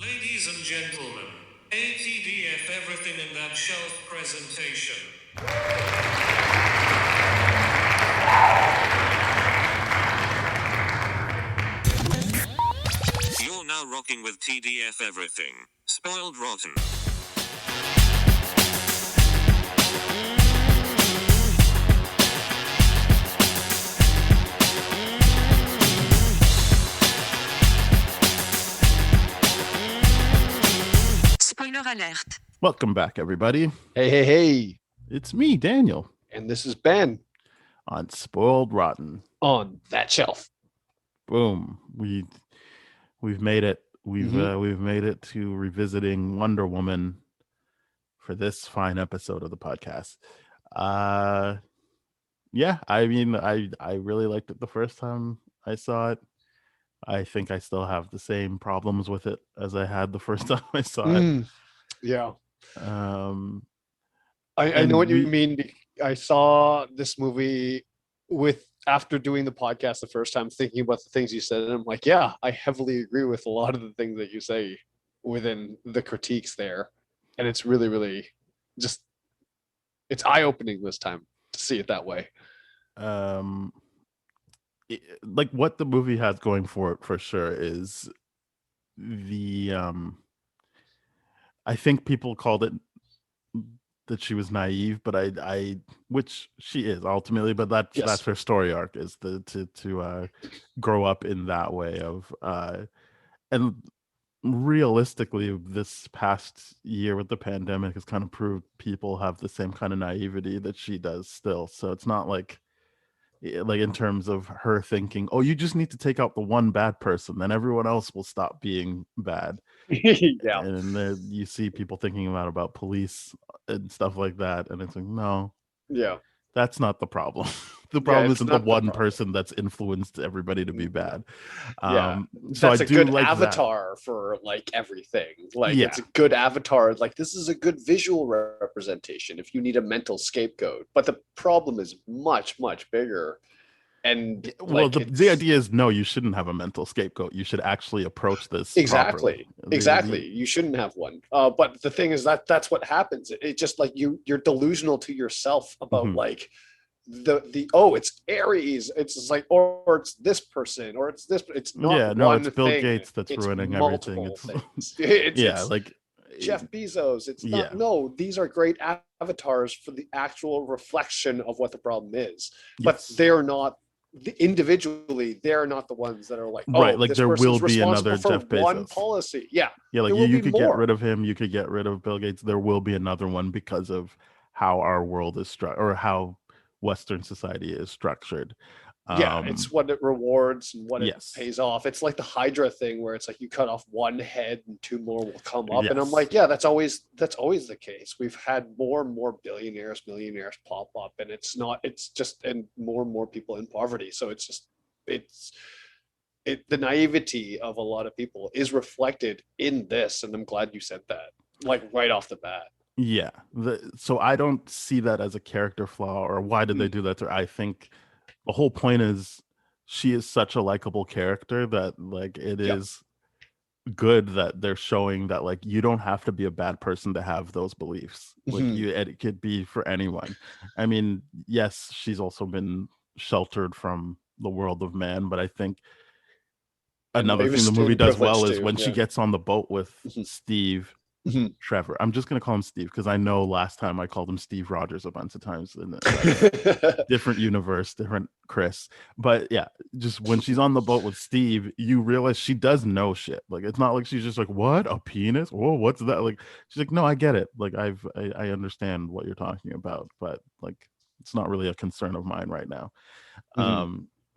Ladies and gentlemen, ATDF Everything in That Shelf presentation. You're now rocking with TDF Everything. Spoiled Rotten. Spoiler alert. Welcome back, everybody. Hey. It's me, Daniel, And this is Ben on Spoiled Rotten. on That Shelf. Boom. We've made it. We've made it to revisiting Wonder Woman for this fine episode of the podcast. Yeah, I mean, I really liked it the first time I saw it. I think I still have the same problems with it as I had the first time I saw it. Yeah. I and know what you mean. I saw this movie after doing the podcast the first time, thinking about the things you said, and I'm like, yeah, I heavily agree with a lot of the things that you say within the critiques there. And it's really, really just, it's eye-opening this time to see it that way. Like what the movie has going for it for sure is I think people called it that she was naive, but I which she is ultimately, but that's her story arc, is to grow up in that way of and realistically this past year with the pandemic has kind of proved people have the same kind of naivety that she does still. So it's not like in terms of her thinking, oh, you just need to take out the one bad person, then everyone else will stop being bad. Yeah. And then you see people thinking about police and stuff like that, and it's like, no, yeah, that's not the problem. The problem isn't the one problem. person that's influenced everybody to be bad. Yeah, so that's I a do good like avatar for like everything. Like it's a good avatar. Like this is a good visual representation if you need a mental scapegoat. But the problem is much, much bigger. And well, the idea is, no, you shouldn't have a mental scapegoat. You should actually approach this exactly properly. Exactly. You shouldn't have one. But the thing is that's what happens. It just like you're delusional to yourself about like it's Aries, it's just like, or it's this person, or it's this, it's not it's Bill Gates that's ruining everything. It's like Jeff Bezos. It's not, no, these are great avatars for the actual reflection of what the problem is, but they're not individually, they're not the ones that are like, right, like there will be another Jeff Bezos. One policy. Like you could get rid of him, you could get rid of Bill Gates, there will be another one because of how our world is structured, or how Western society is structured. It's what it rewards and what it pays off. It's like the Hydra thing where it's like you cut off one head and two more will come up. And I'm like, that's always the case. We've had more and more billionaires, millionaires pop up, and and more and more people in poverty. So the naivety of a lot of people is reflected in this. And I'm glad you said that, like right off the bat. Yeah. So I don't see that as a character flaw, or why did they do that to her? I think the whole point is she is such a likable character that like it is good that they're showing that like you don't have to be a bad person to have those beliefs. Like it could be for anyone. I mean, yes, she's also been sheltered from the world of man, but I think another thing the movie does well is when she gets on the boat with Steve. Trevor. I'm just going to call him Steve because I know last time I called him Steve Rogers a bunch of times in a different universe, different Chris. But yeah, just when she's on the boat with Steve, you realize she does know shit. Like it's not like she's just like, what, a penis? Whoa, what's that? Like she's like, no, I get it. Like I understand what you're talking about, but like it's not really a concern of mine right now.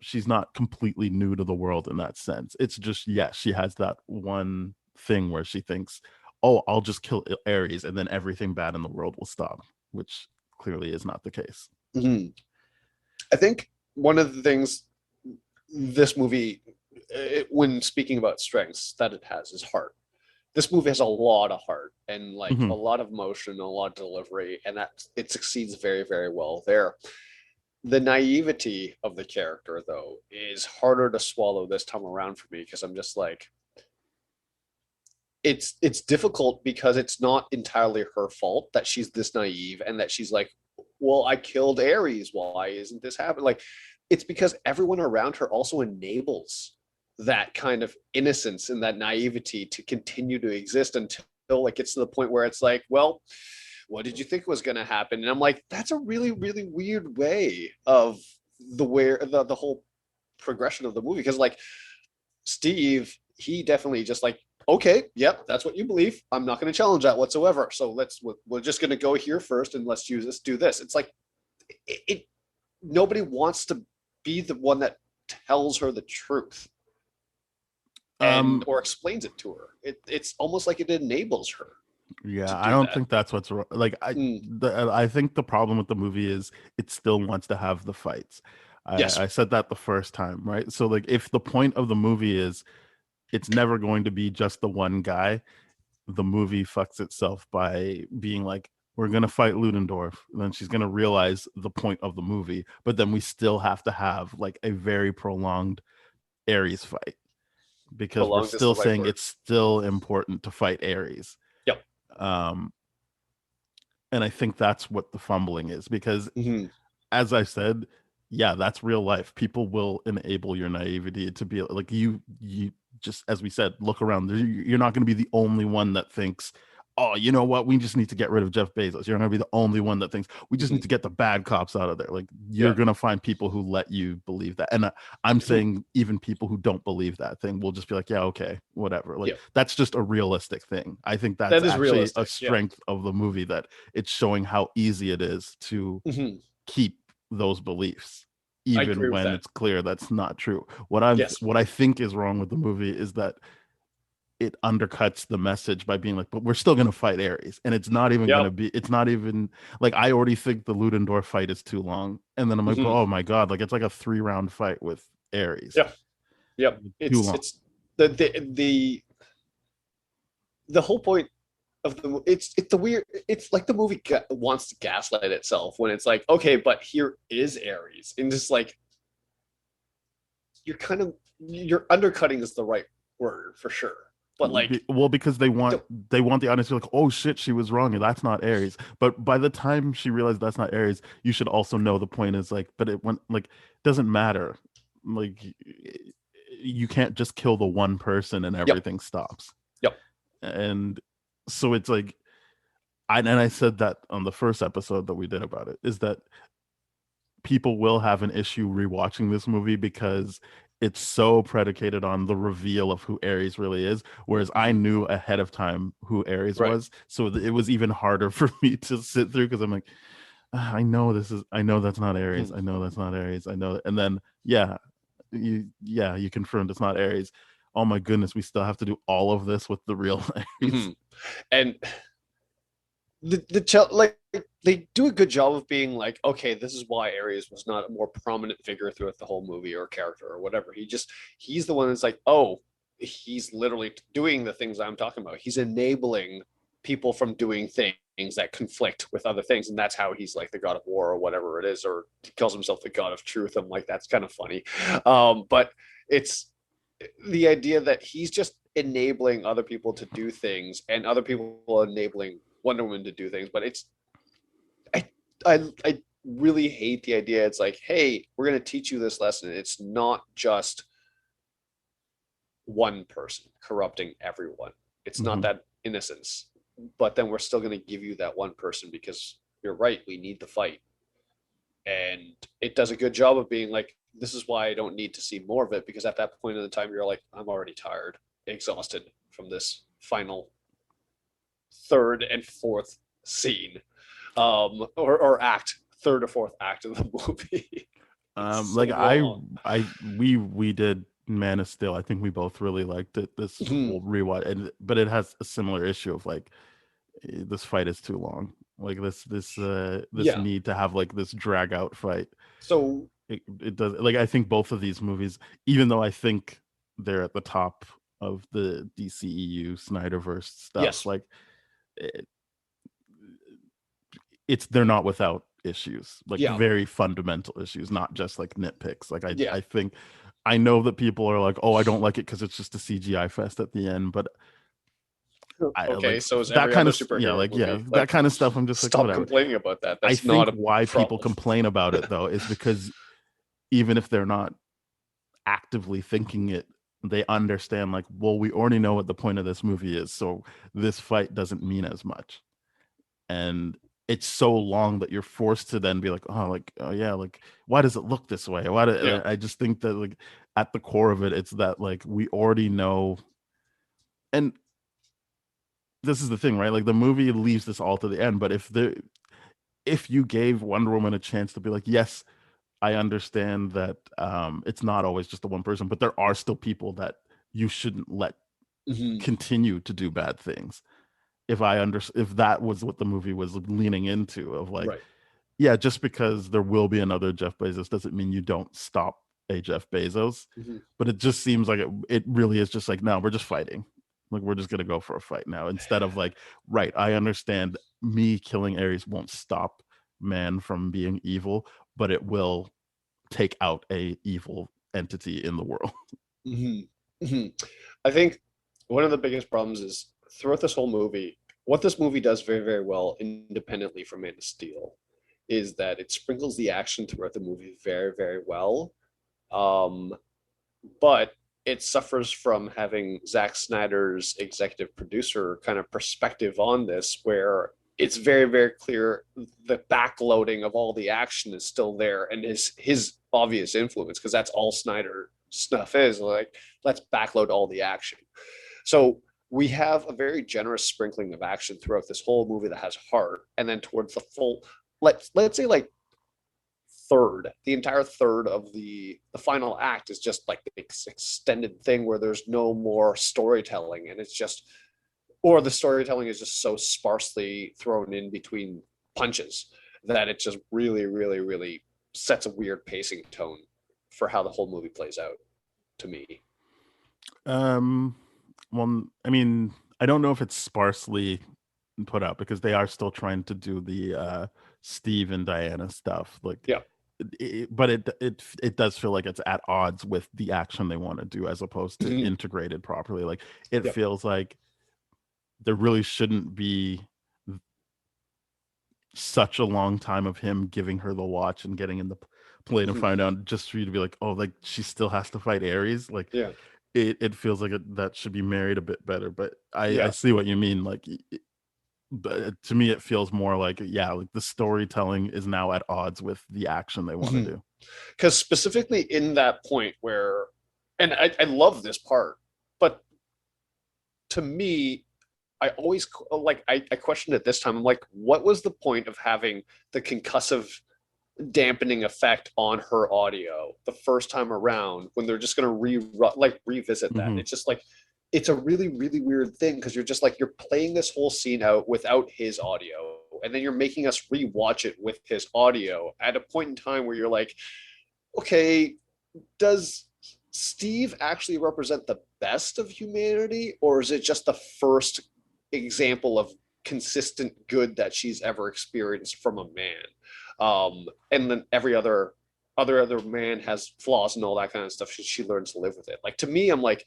She's not completely new to the world in that sense. It's just, she has that one thing where she thinks, oh, I'll just kill Ares and then everything bad in the world will stop, which clearly is not the case. I think one of the things this movie, when speaking about strengths that it has, is heart. This movie has a lot of heart and like a lot of emotion, a lot of delivery, and that it succeeds very, very well there. The naivety of the character, though, is harder to swallow this time around for me because I'm just like, it's difficult because it's not entirely her fault that she's this naive and that she's like, well, I killed Ares. Why isn't this happening? Like, it's because everyone around her also enables that kind of innocence and that naivety to continue to exist until it gets to the point where it's like, well, what did you think was going to happen? And I'm like, that's a really, really weird way of the whole progression of the movie. Because like Steve, he definitely just like, okay, yep, that's what you believe. I'm not going to challenge that whatsoever. So we're just going to go here first and let's do this. It's like, nobody wants to be the one that tells her the truth and or explains it to her. It's almost like it enables her. Yeah, I don't think that's what's wrong. Like I think the problem with the movie is it still wants to have the fights. I said that the first time, right? So like if the point of the movie is it's never going to be just the one guy, the movie fucks itself by being like, we're going to fight Ludendorff. And then she's going to realize the point of the movie. But then we still have to have like a very prolonged Ares fight because we're still saying it's still important to fight Ares. Yep. And I think that's what the fumbling is because as I said, yeah, that's real life. People will enable your naivety to be like you just, as we said, look around. You're not going to be the only one that thinks, oh, you know what? We just need to get rid of Jeff Bezos. You're going to be the only one that thinks we just need to get the bad cops out of there. Like you're going to find people who let you believe that. And I'm saying even people who don't believe that thing will just be like, yeah, okay, whatever. Like that's just a realistic thing. I think that is actually a strength of the movie, that it's showing how easy it is to keep those beliefs, even when it's clear that's not true. What I think is wrong with the movie is that it undercuts the message by being like, but we're still going to fight Ares. And it's not even going to be, it's not even like, I already think the Ludendorff fight is too long. And then I'm like, oh my God, like it's like a 3-round fight with Ares. Yeah. Yep. It's the whole point of the, it's the weird, it's like the movie wants to gaslight itself when it's like, okay, but here is Ares. And just like, you're undercutting is the right word for sure. But like, well, because they want the audience to be like, oh shit, she was wrong, and that's not Ares. But by the time she realized that's not Ares, you should also know the point is like, but it went like, doesn't matter. Like, you can't just kill the one person and everything stops. Yep. And so it's like, I said that on the first episode that we did about it, is that people will have an issue rewatching this movie because it's so predicated on the reveal of who Ares really is, whereas I knew ahead of time who Ares was, so it was even harder for me to sit through because I'm like, I know that's not Ares. I know that's not Ares. I know, and then you confirmed it's not Ares. Oh my goodness, we still have to do all of this with the real Ares. And like they do a good job of being like, okay, this is why Ares was not a more prominent figure throughout the whole movie or character or whatever. He's the one that's like, oh, he's literally doing the things I'm talking about. He's enabling people from doing things that conflict with other things, and that's how he's like the god of war or whatever it is, or he calls himself the god of truth. I'm like, that's kind of funny. But it's the idea that he's just enabling other people to do things and other people enabling Wonder Woman to do things. But it's I really hate the idea. It's like, hey, we're going to teach you this lesson. It's not just one person corrupting everyone. It's not that innocence, but then we're still going to give you that one person because you're right. We need the fight. And it does a good job of being like, this is why I don't need to see more of it, because at that point in the time, you're like, I'm already tired, exhausted from this final third and fourth scene, or act, third or fourth act of the movie. We did Man of Steel. I think we both really liked it. This whole rewatch, but it has a similar issue of like, this fight is too long. Like this need to have like this drag out fight. So it does. Like, I think both of these movies, even though I think they're at the top of the DCEU Snyderverse stuff, like they're not without issues, like very fundamental issues, not just like nitpicks. Like I think, I know that people are like, oh, I don't like it because it's just a CGI fest at the end, but Okay, like so is that every kind other of yeah, superhero like movie. yeah, that kind of stuff. I'm just like Stop whatever. complaining about that. I That's think not a why people problem. complain about it though is because even if they're not actively thinking it, they understand like, well, we already know what the point of this movie is, so this fight doesn't mean as much. And it's so long that you're forced to then be like, oh yeah, like why does it look this way? Why do Yeah. I just think that like at the core of it, it's that like we already know. And this is the thing, right? Like the movie leaves this all to the end, but if you gave Wonder Woman a chance to be like, yes, I understand that it's not always just the one person, but there are still people that you shouldn't let Mhm. continue to do bad things. If that was what the movie was leaning into, of like, Right. yeah, just because there will be another Jeff Bezos doesn't mean you don't stop a Jeff Bezos. Mhm. But it just seems like it really is just like, no, we're just fighting. Like we're just gonna go for a fight now instead of like, right, I understand me killing Ares won't stop man from being evil, but it will take out a evil entity in the world. Mhm. Mhm. I think one of the biggest problems is throughout this whole movie, what this movie does very, very well, independently from Man of Steel, is that it sprinkles the action throughout the movie very, very well. Um, but it suffers from having Zack Snyder's executive producer kind of perspective on this, where it's very, very clear the backloading of all the action is still there, and his obvious influence, because that's all Snyder stuff is like, let's backload all the action. So we have a very generous sprinkling of action throughout this whole movie that has heart, and then towards the full, let's say like the entire third of the final act is just like this extended thing where there's no more storytelling, and it's just, or the storytelling is just so sparsely thrown in between punches that it just really, really, really sets a weird pacing tone for how the whole movie plays out to me. Um, well, I mean, I don't know if it's sparsely put out because they are still trying to do the Steve and Diana stuff. Like, Yeah. but it does feel like it's at odds with the action they want to do as opposed to Mhm. integrated properly. Like, it Yep. feels like there really shouldn't be such a long time of him giving her the watch and getting in the plane and Mhm. find out just for you to be like, oh, like she still has to fight Ares. Like Yeah. it feels like that should be married a bit better. But I Yeah. see what you mean. Like, but to me, it feels more like, yeah, like the storytelling is now at odds with the action they want to do. Because specifically in that point where, and I love this part, but to me, I always like, I questioned it this time. I'm like, what was the point of having the concussive dampening effect on her audio the first time around when they're just going to revisit that? Hmm. It's just like, it's a really, really weird thing, because you're just like, you're playing this whole scene out without his audio, and then you're making us rewatch it with his audio at a point in time where you're like, okay, does Steve actually represent the best of humanity, or is it just the first example of consistent good that she's ever experienced from a man? And then every other man has flaws and all that kind of stuff. She learns to live with it. Like, to me, I'm like,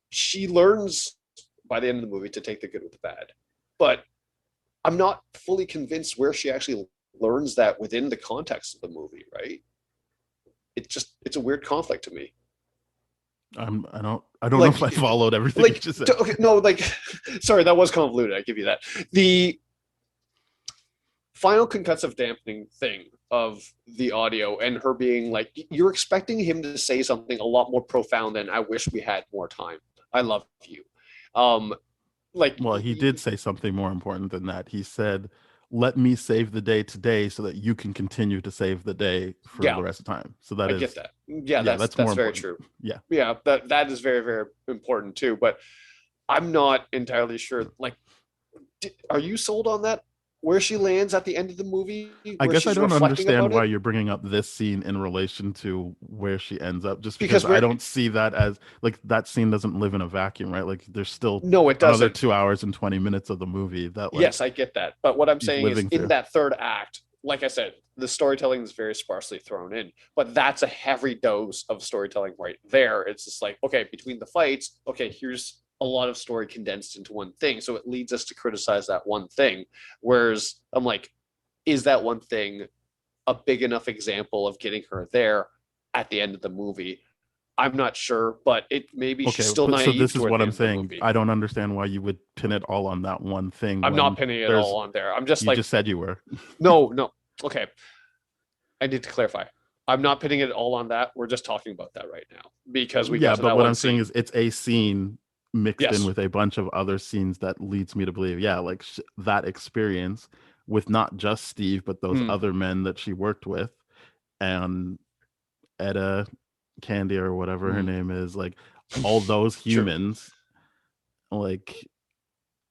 she learns by the end of the movie to take the good with the bad, but I'm not fully convinced where she actually learns that within the context of the movie, right? It's a weird conflict to me. I don't know Like, if I followed everything you just said. okay, no, like, sorry, that was convoluted. I give you that. The final concussive dampening thing of the audio and her being like, you're expecting him to say something a lot more profound than, I wish we had more time. I love you. Um, like, Well, he did say something more important than that. He said, "Let me save the day today so that you can continue to save the day for yeah, the rest of time." So that I get is, that. Yeah, yeah, that's that's more very important. true. Yeah. Yeah, that is very, very important too. But I'm not entirely sure. Like, are you sold on that? Where she lands at the end of the movie, I where guess I she's don't reflecting understand about why it? you're bringing up this scene in relation to where she ends up, just because Because I we're, don't see that as like that scene doesn't live in a vacuum, right? Like there's still no, it another doesn't. 2 hours and 20 minutes of the movie that like Yes, I get that. But what I'm she's saying is, living in through. that third act, like I said, the storytelling is very sparsely thrown in, but that's a heavy dose of storytelling right there. It's just like, okay, between the fights, okay, here's a lot of story condensed into one thing. So it leads us to criticize that one thing. Whereas I'm like, is that one thing a big enough example of getting her there at the end of the movie? I'm not sure, but it maybe Okay, she's still but so naive. this is toward what the I'm end of the saying. movie. I don't understand why you would pin it all on that one thing. I'm when not pinning it there's- all on there. I'm just You like, just said you were. no. Okay. I need to clarify. I'm not pinning it all on that. We're just talking about that right now because we Yeah, got to but that what one I'm saying scene. is it's a scene mixed Yes. in with a bunch of other scenes that leads me to believe, yeah, like that experience with not just Steve, but those Hmm. other men that she worked with, and Etta, Candy, or whatever her Hmm. name is, like all those humans, like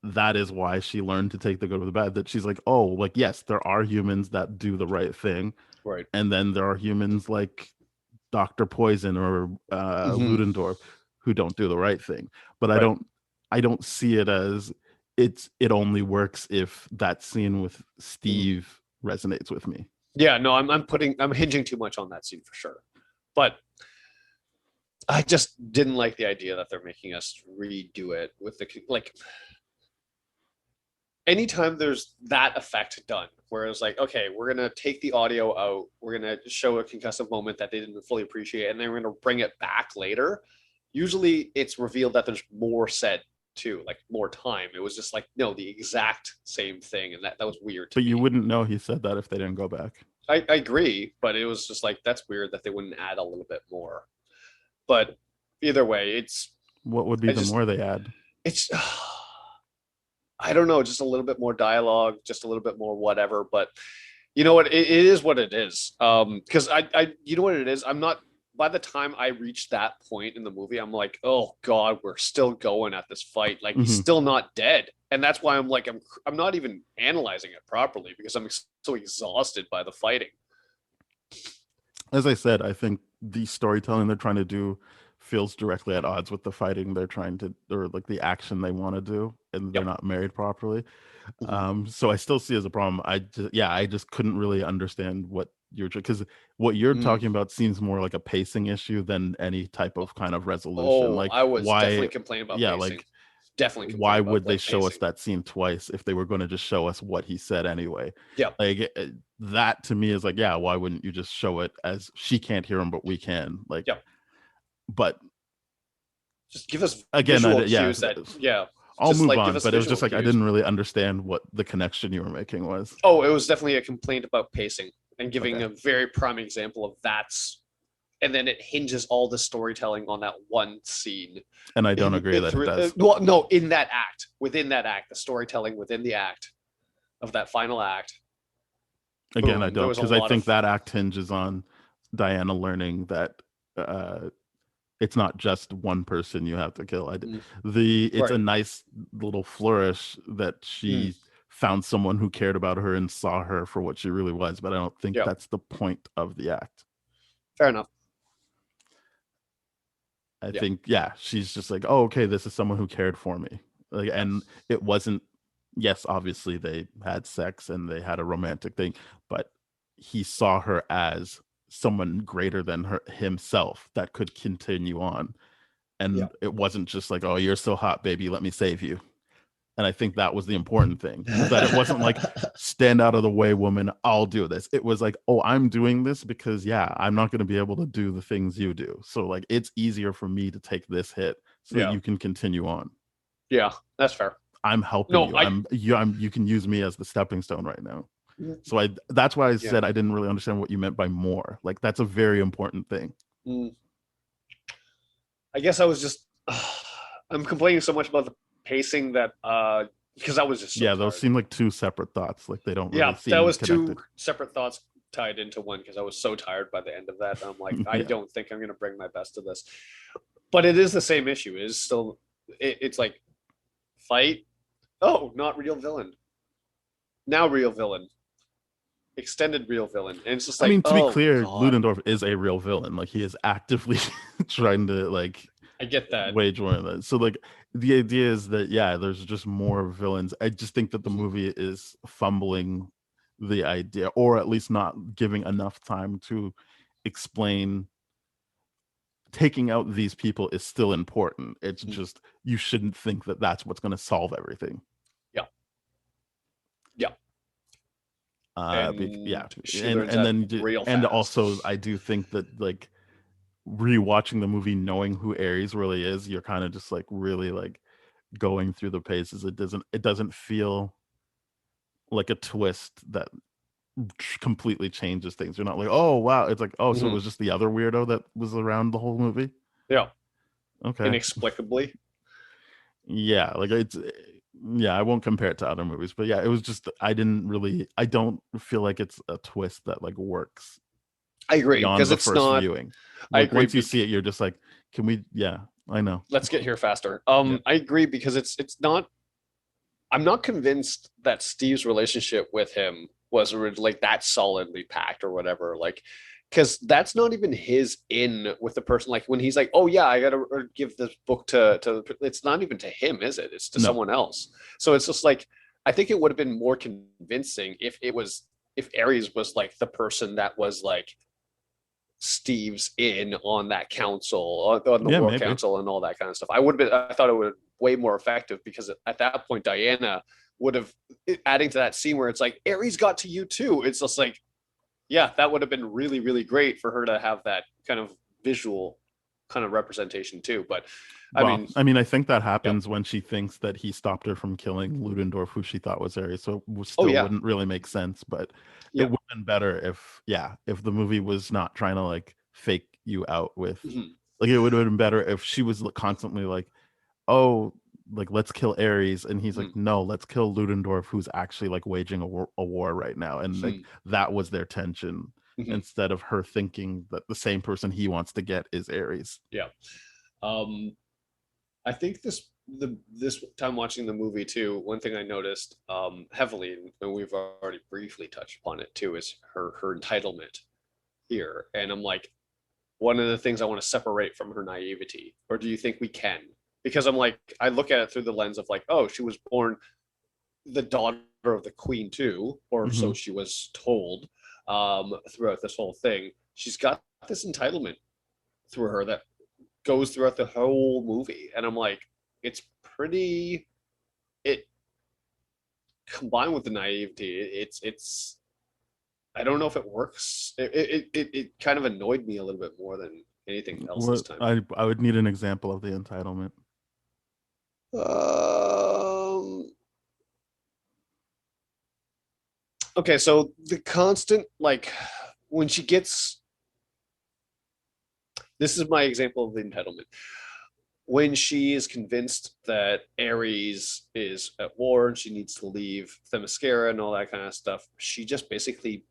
that is why she learned to take the good with the bad. That she's like, oh, like yes, there are humans that do the right thing, Right. and then there are humans like Dr. Poison or Mhm. Ludendorff who don't do the right thing. But Right. I don't see it as it only works if that scene with Steve resonates with me. Yeah, no, I'm hinging too much on that scene for sure. But I just didn't like the idea that they're making us redo it with the like anytime there's that effect done, where it's like, okay, we're gonna take the audio out, we're gonna show a concussive moment that they didn't fully appreciate, and then we're gonna bring it back later. Usually it's revealed that there's more said too, like more time. It was just like, no, the exact same thing, and that was weird to But me. you wouldn't know he said that if they didn't go back. I agree, but it was just like that's weird that they wouldn't add a little bit more. But either way, What would be I the just- more they add? it's I don't know, just a little bit more dialogue, just a little bit more whatever. But you know what? It is what it is. Because you know what it is. I'm not. By the time I reach that point in the movie, I'm like, oh god, we're still going at this fight. Like he's Mhm. still not dead, and that's why I'm like, I'm not even analyzing it properly because I'm so exhausted by the fighting. As I said, I think the storytelling they're trying to do feels directly at odds with the fighting they're trying to, or like the action they want to do, and they're Yep. not married properly. Mhm. So I still see it as a problem. I just couldn't really understand what you're, because what you're Mm. talking about seems more like a pacing issue than any type of kind of resolution. Oh, like I was why, definitely complaining about yeah, pacing. like Definitely why complaining about, would they like, show us pacing. that scene twice if they were going to just show us what he said anyway? Yeah. Like that to me is like, yeah, why wouldn't you just show it as she can't hear him but we can? Like, Yep. but Just give us again, visual yeah, cues that yeah. I'll just move like on. give us But it was just visual like I cues. didn't really understand what the connection you were making was. Oh, it was definitely a complaint about pacing and giving Okay. a very prime example of that's and then it hinges all the storytelling on that one scene. And I don't agree that it does. Well, no, in that act, within that act, the storytelling within the act of that final act. Again, I boom, there don't, was a because I lot think of- that act hinges on Diana learning that it's not just one person you have to kill. Mm. It's a Right. nice little flourish that she found someone who cared about her and saw her for what she really was, but I don't think Yep. that's the point of the act. Fair enough. I Yeah. think, yeah, she's just like, oh, okay, this is someone who cared for me. Like, and it wasn't, yes, obviously they had sex and they had a romantic thing, but he saw her as someone greater than himself that could continue on. And Yeah. it wasn't just like, oh, you're so hot, baby, let me save you. And I think that was the important thing, that it wasn't like, stand out of the way, woman, I'll do this. It was like, oh, I'm doing this because, yeah, I'm not going to be able to do the things you do. So, like, it's easier for me to take this hit so Yeah. that you can continue on. Yeah, that's fair. I'm helping No, you. You can use me as the stepping stone right now. So that's why I said I didn't really understand what you meant by more. Like, that's a very important thing. I guess I was just I'm complaining so much about the pacing that because I was just so Yeah, those tired. seem like two separate thoughts. Like, they don't really Yeah, seem that was connected. two separate thoughts tied into one because I was so tired by the end of that. I'm like, I Yeah. don't think I'm going to bring my best to this. But it is the same issue. It is still, it's like fight. Oh, not real villain. Now real villain. Extended real villain. And it's just like, I mean, to be oh, clear, God. Ludendorff is a real villain. Like, he is actively trying to, like, I get that. wage war on that. So, like, the idea is that, yeah, there's just more villains. I just think that the movie is fumbling the idea, or at least not giving enough time to explain taking out these people is still important. It's Mhm. just you shouldn't think that that's what's going to solve everything. Yeah. Yeah. Yeah, And she and learns that then real and fast. also I do think that like rewatching the movie, knowing who Ares really is, you're kind of just like really like going through the paces. It doesn't feel like a twist that completely changes things. You're not like, oh wow, it's like, oh, so it Mhm. was just the other weirdo that was around the whole movie. Yeah. Okay. Inexplicably. Yeah, like yeah, I won't compare it to other movies, but yeah, it was just I don't feel like it's a twist that like works I agree, beyond because the it's first not. viewing. I Like agree. once you see it, you're just like, can we? Yeah, I know. Let's get here faster. Yeah. I agree because it's not. I'm not convinced that Steve's relationship with him was like that solidly packed or whatever. Like, because that's not even his in with the person. Like when he's like, "Oh yeah, I gotta give this book to." It's not even to him, is it? It's to No. someone else. So it's just like I think it would have been more convincing if Ares was like the person that was like Steve's in on that council, on the Yeah, war maybe. council, and all that kind of stuff. I thought it would way more effective because at that point, Diana would have adding to that scene where it's like Ares got to you too. It's just like, yeah, that would have been really, really great for her to have that kind of visual kind of representation too. But Well, I mean, I think that happens when she thinks that he stopped her from killing Ludendorff, who she thought was Ares. So it still yeah. wouldn't really make sense. But Yeah. it would have been better if the movie was not trying to like fake you out with, Mhm. like it would have been better if she was constantly like, oh, like let's kill Ares, and he's like, no, let's kill Ludendorff, who's actually like waging a war right now, and like that was their tension. Mhm. Instead of her thinking that the same person he wants to get is Ares. Yeah. I think this time watching the movie too, one thing I noticed heavily, and we've already briefly touched upon it too, is her entitlement here. And I'm like, one of the things I want to separate from her naivety, or do you think we can? Because I'm like, I look at it through the lens of like, oh, she was born the daughter of the queen too, or so she was told throughout this whole thing. She's got this entitlement through her that goes throughout the whole movie, and I'm like, it's pretty. It combined with the naivety, it's. I don't know if it works. It kind of annoyed me a little bit more than anything else this time. I would need an example of the entitlement. Okay, so the constant like when she gets. This is my example of the entitlement. When she is convinced that Ares is at war and she needs to leave Themyscira and all that kind of stuff, she just basically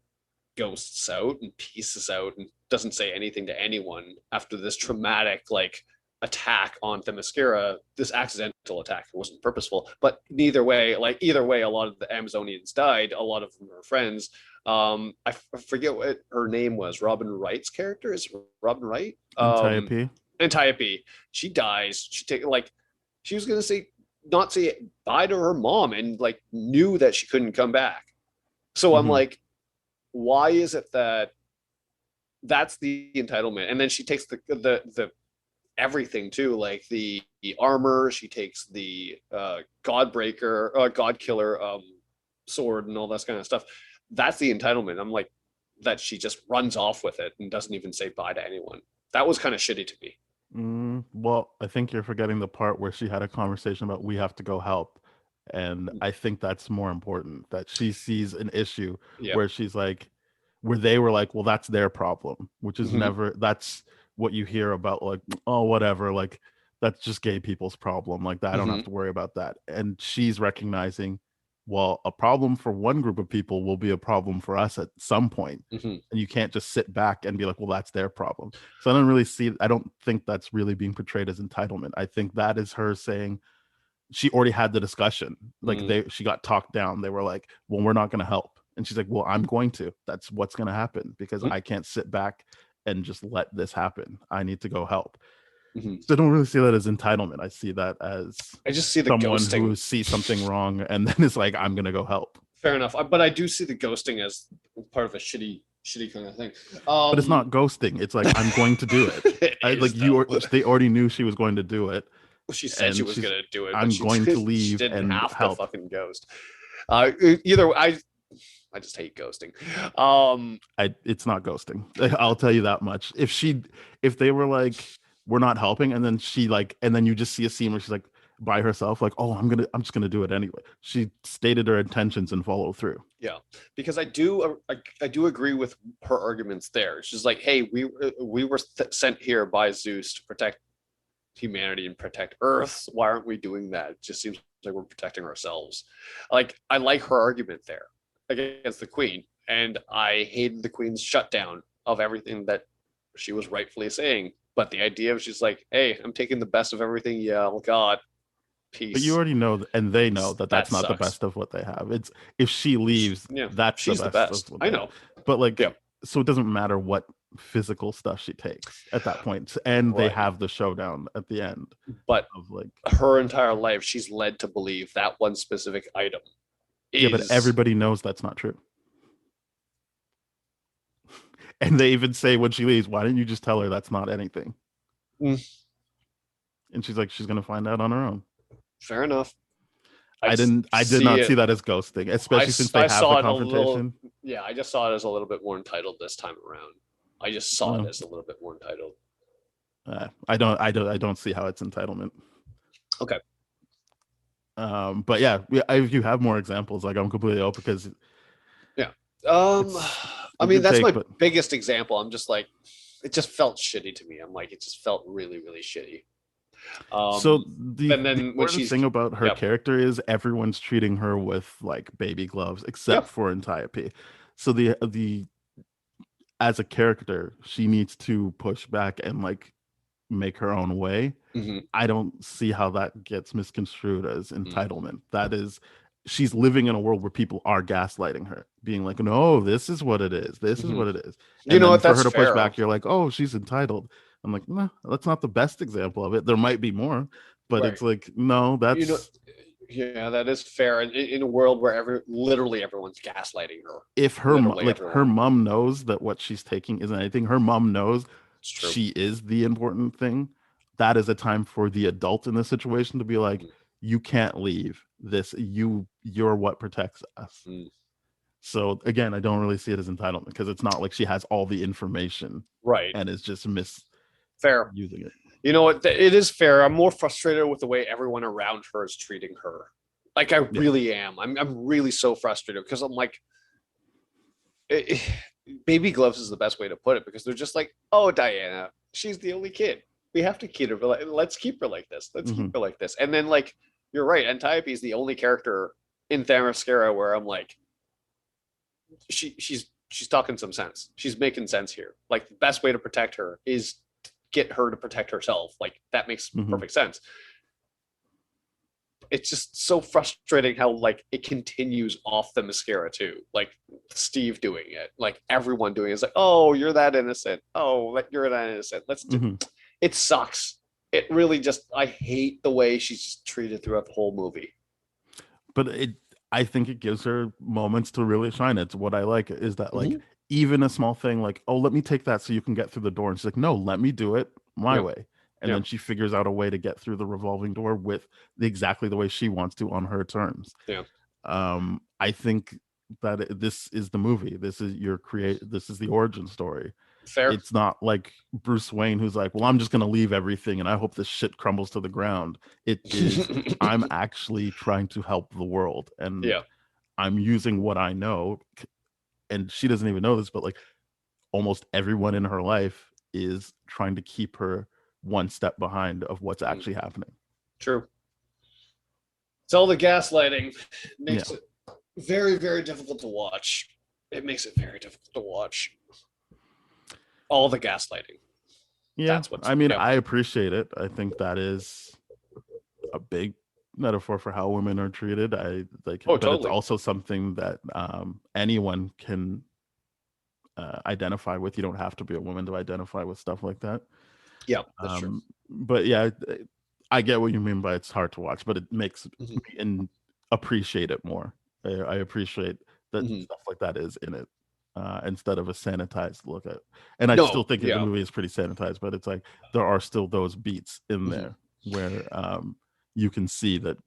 ghosts out and pieces out and doesn't say anything to anyone after this traumatic like attack on Themyscira, this accidental attack. It wasn't purposeful, but either way, a lot of the Amazonians died. A lot of them were friends. I forget what her name was. Robin Wright's character is Robin Wright. Antiope. Antiope. She dies. She was gonna not say bye to her mom, and like knew that she couldn't come back. So I'm like, why is it that's the entitlement? And then she takes the everything too, like the armor. She takes the Godbreaker, God Killer sword and all that kind of stuff. That's the entitlement. I'm like, that she just runs off with it and doesn't even say bye to anyone. That was kind of shitty to me. Well, I think you're forgetting the part where she had a conversation about we have to go help. And I think that's more important, that she sees an issue where she's like, where they were like, well, that's their problem, which is never, that's what you hear about, like, oh, whatever, like, that's just gay people's problem. Like, I don't have to worry about that. And she's recognizing, well, a problem for one group of people will be a problem for us at some point. And you can't just sit back and be like, well, that's their problem. So I don't think that's really being portrayed as entitlement. I think that is her saying, she already had the discussion. Like she got talked down. They were like, well, we're not going to help. And she's like, well, I'm going to. That's what's going to happen, because I can't sit back and just let this happen. I need to go help. So I don't really see that as entitlement. I see that as I just see the someone ghosting. who sees something wrong and then is like, I'm going to go help. Fair enough. But I do see the ghosting as part of a shitty shitty kind of thing. But it's not ghosting. It's like, I'm going to do it. They already knew she was going to do it. She said she and was she's, going to do it. I'm but she going to she leave didn't and have help. to fucking ghost. Either I just hate ghosting. It's not ghosting. I'll tell you that much. If they were like, we're not helping, and then you just see a scene where she's like by herself, like, oh, I'm just gonna do it anyway. She stated her intentions and followed through. Yeah, because I do agree with her arguments there. She's like, hey, we were sent here by Zeus to protect humanity and protect Earth. Why aren't we doing that? It just seems like we're protecting ourselves. Like, I like her argument there against the Queen, and I hated the Queen's shutdown of everything that she was rightfully saying. But the idea of she's like, hey, I'm taking the best of everything. Yeah, oh God, peace. But you already know, and they know that that's not the sucks. best of what they have. It's if she leaves, that's she's the best. Of what I know. But like, Yeah. So it doesn't matter what physical stuff she takes at that point, and they Right. have the showdown at the end. But of like, her entire life, she's led to believe that one specific item. yeah, but everybody knows that's not true. And they even say when she leaves, why didn't you just tell her that's not anything? And she's like, she's gonna find out on her own. Fair enough. I did not see that as ghosting, especially since they have the confrontation. I just saw it as a little bit more entitled this time around. I just saw it as a little bit more entitled. I don't see how it's entitlement. Okay. But yeah, if you have more examples, like, I'm completely open because I mean, that's my biggest example. I'm just like, it just felt shitty to me. I'm like, it just felt really, really shitty. So the thing about her character is everyone's treating her with like baby gloves except for Antiope. So the as a character, she needs to push back and like make her own way. I don't see how that gets misconstrued as entitlement. That is, she's living in a world where people are gaslighting her, being like, no, this is what it is. This is what it is. And you know what? For That's her to fair. push back, you're like, oh, she's entitled. I'm like, no, that's not the best example of it. There might be more, but it's like, no, that's yeah, that is fair. In a world where literally everyone's gaslighting her. If her her mom knows that what she's taking isn't anything, her mom knows she is the important thing. That is a time for the adult in this situation to be like, you can't leave this. You're what protects us. So again, I don't really see it as entitlement because it's not like she has all the information, right? And is just fair using it. You know what? It is fair. I'm more frustrated with the way everyone around her is treating her. Like, I really am. I'm really so frustrated because I'm like, baby gloves is the best way to put it, because they're just like, oh, Diana, she's the only kid. We have to keep her. Let's keep her like this. Let's keep her like this. And then, like, you're right. Antiope is the only character in Themyscira where I'm like, she's talking some sense. She's making sense here. Like, the best way to protect her is get her to protect herself. Like, that makes perfect sense. It's just so frustrating how like it continues off the mascara too. Like, Steve doing it, like everyone doing it. It's like, oh, you're that innocent. Oh, you're that innocent. Let's do it. Sucks. It really just, I hate the way she's just treated throughout the whole movie. But I think it gives her moments to really shine. It's what I like is that like even a small thing like, oh, let me take that so you can get through the door. And she's like, no, let me do it my way. And then she figures out a way to get through the revolving door with exactly the way she wants to on her terms. I think that this is the movie. This is this is the origin story. Fair. It's not like Bruce Wayne who's like, well, I'm just going to leave everything and I hope this shit crumbles to the ground. It is, I'm actually trying to help the world. And I'm using what I know. And she doesn't even know this, but like almost everyone in her life is trying to keep her one step behind of what's actually happening. True. It's all the gaslighting makes it very, very difficult to watch. It makes it very difficult to watch. All the gaslighting. Yeah, that's what I mean. I appreciate it. I think that is a big metaphor for how women are treated. But totally. It's also something that anyone can identify with. You don't have to be a woman to identify with stuff like that. Yeah, that's true. But yeah, I get what you mean by it's hard to watch, but it makes me appreciate it more. I appreciate that stuff like that is in it. instead of a sanitized look at. And I No, still think the yeah. movie is pretty sanitized, but it's like there are still those beats in Mhm. there where you can see that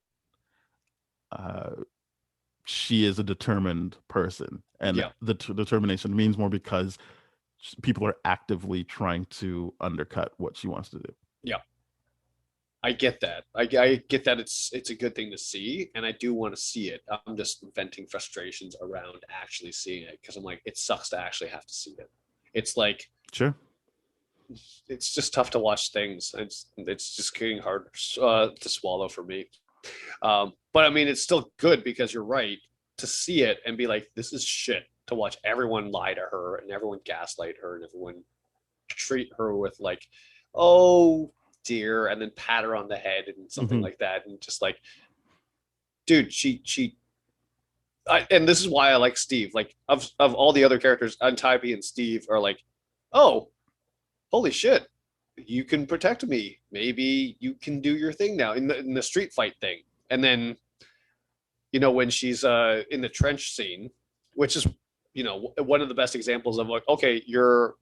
she is a determined person, and Yeah. the determination means more because people are actively trying to undercut what she wants to do. I get that. I get that it's a good thing to see, and I do want to see it. I'm just venting frustrations around actually seeing it because I'm like, it sucks to actually have to see it. It's like Sure. it's just tough to watch things. It's just getting hard to swallow for me. But I mean, it's still good because you're right to see it and be like, this is shit. To watch everyone lie to her and everyone gaslight her and everyone treat her with like, oh dear, and then pat her on the head and something Mhm. like that, and just like, dude, and this is why I like Steve. Like of all the other characters, Untype and Steve are like, oh, holy shit, you can protect me. Maybe you can do your thing now in the street fight thing. And then, when she's in the trench scene, which is, one of the best examples of like, okay, your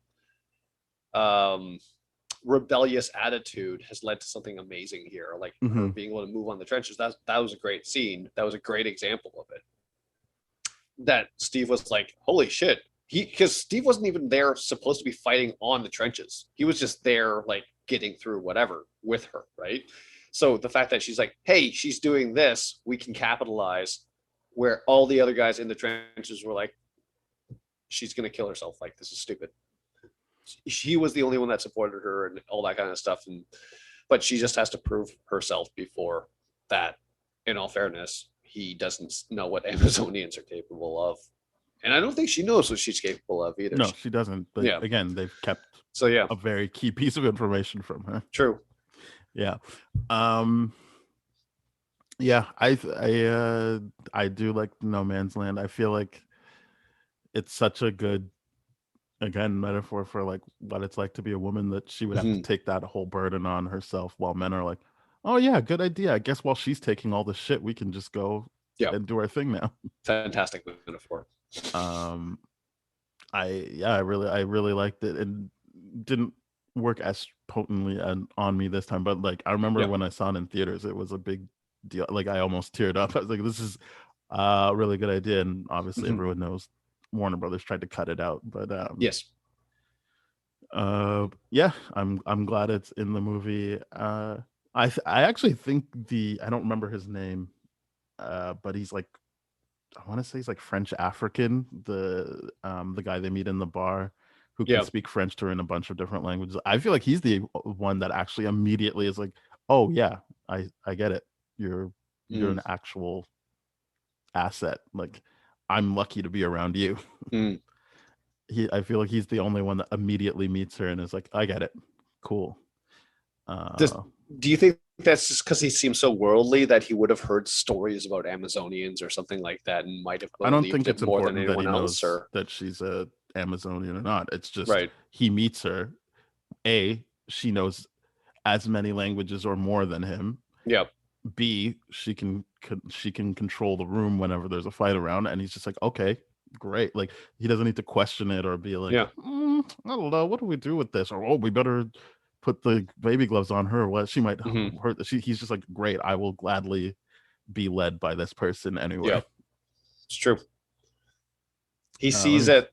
rebellious attitude has led to something amazing here. Like her Mhm. being able to move on the trenches. That was a great scene. That was a great example of it. That Steve was like, holy shit. Because Steve wasn't even there supposed to be fighting on the trenches. He was just there, like getting through whatever with her, right? So the fact that she's like, hey, she's doing this, we can capitalize, where all the other guys in the trenches were like, she's gonna kill herself. Like, this is stupid. She was the only one that supported her and all that kind of stuff. But she just has to prove herself before that. In all fairness, he doesn't know what Amazonians are capable of. And I don't think she knows what she's capable of either. No, she doesn't. But Yeah. again, they've kept So yeah, a very key piece of information from her. true. Yeah. Yeah, I do like No Man's Land. I feel like it's such a good, again, metaphor for like what it's like to be a woman, that she would have to Mhm. take that whole burden on herself, while men are like, oh yeah, good idea. I guess while she's taking all the shit, we can just go Yeah. and do our thing now. Fantastic metaphor. Um I really liked it, and didn't work as potently on me this time, but like I remember Yeah. when I saw it in theaters, it was a big deal. Like I almost teared up. I was like, this is a really good idea, and obviously Mhm. everyone knows Warner Brothers tried to cut it out, but Yes. yeah, I'm glad it's in the movie. I actually think I don't remember his name, but he's like, I want to say he's like French African, the guy they meet in the bar, who can Yeah. speak French to her in a bunch of different languages. I feel like he's the one that actually immediately is like, oh yeah, I get it. You're an actual asset. Like, I'm lucky to be around you. Mm. I feel like he's the only one that immediately meets her and is like, I get it. Cool. Do you think that's just because he seems so worldly that he would have heard stories about Amazonians or something like that and might have I don't believed think it it's more than important that he anyone else? knows Or that she's a Amazonian or not. It's just right. he meets her. She knows as many languages or more than him. Yeah. B, she can control the room whenever there's a fight around, and he's just like, okay, great. Like, he doesn't need to question it or be like, Yeah. I don't know, what do we do with this? Or, oh, we better put the baby gloves on her. What, she might Mhm. hurt. He's just like, great, I will gladly be led by this person anyway. Yeah. It's true. He Let sees me- it.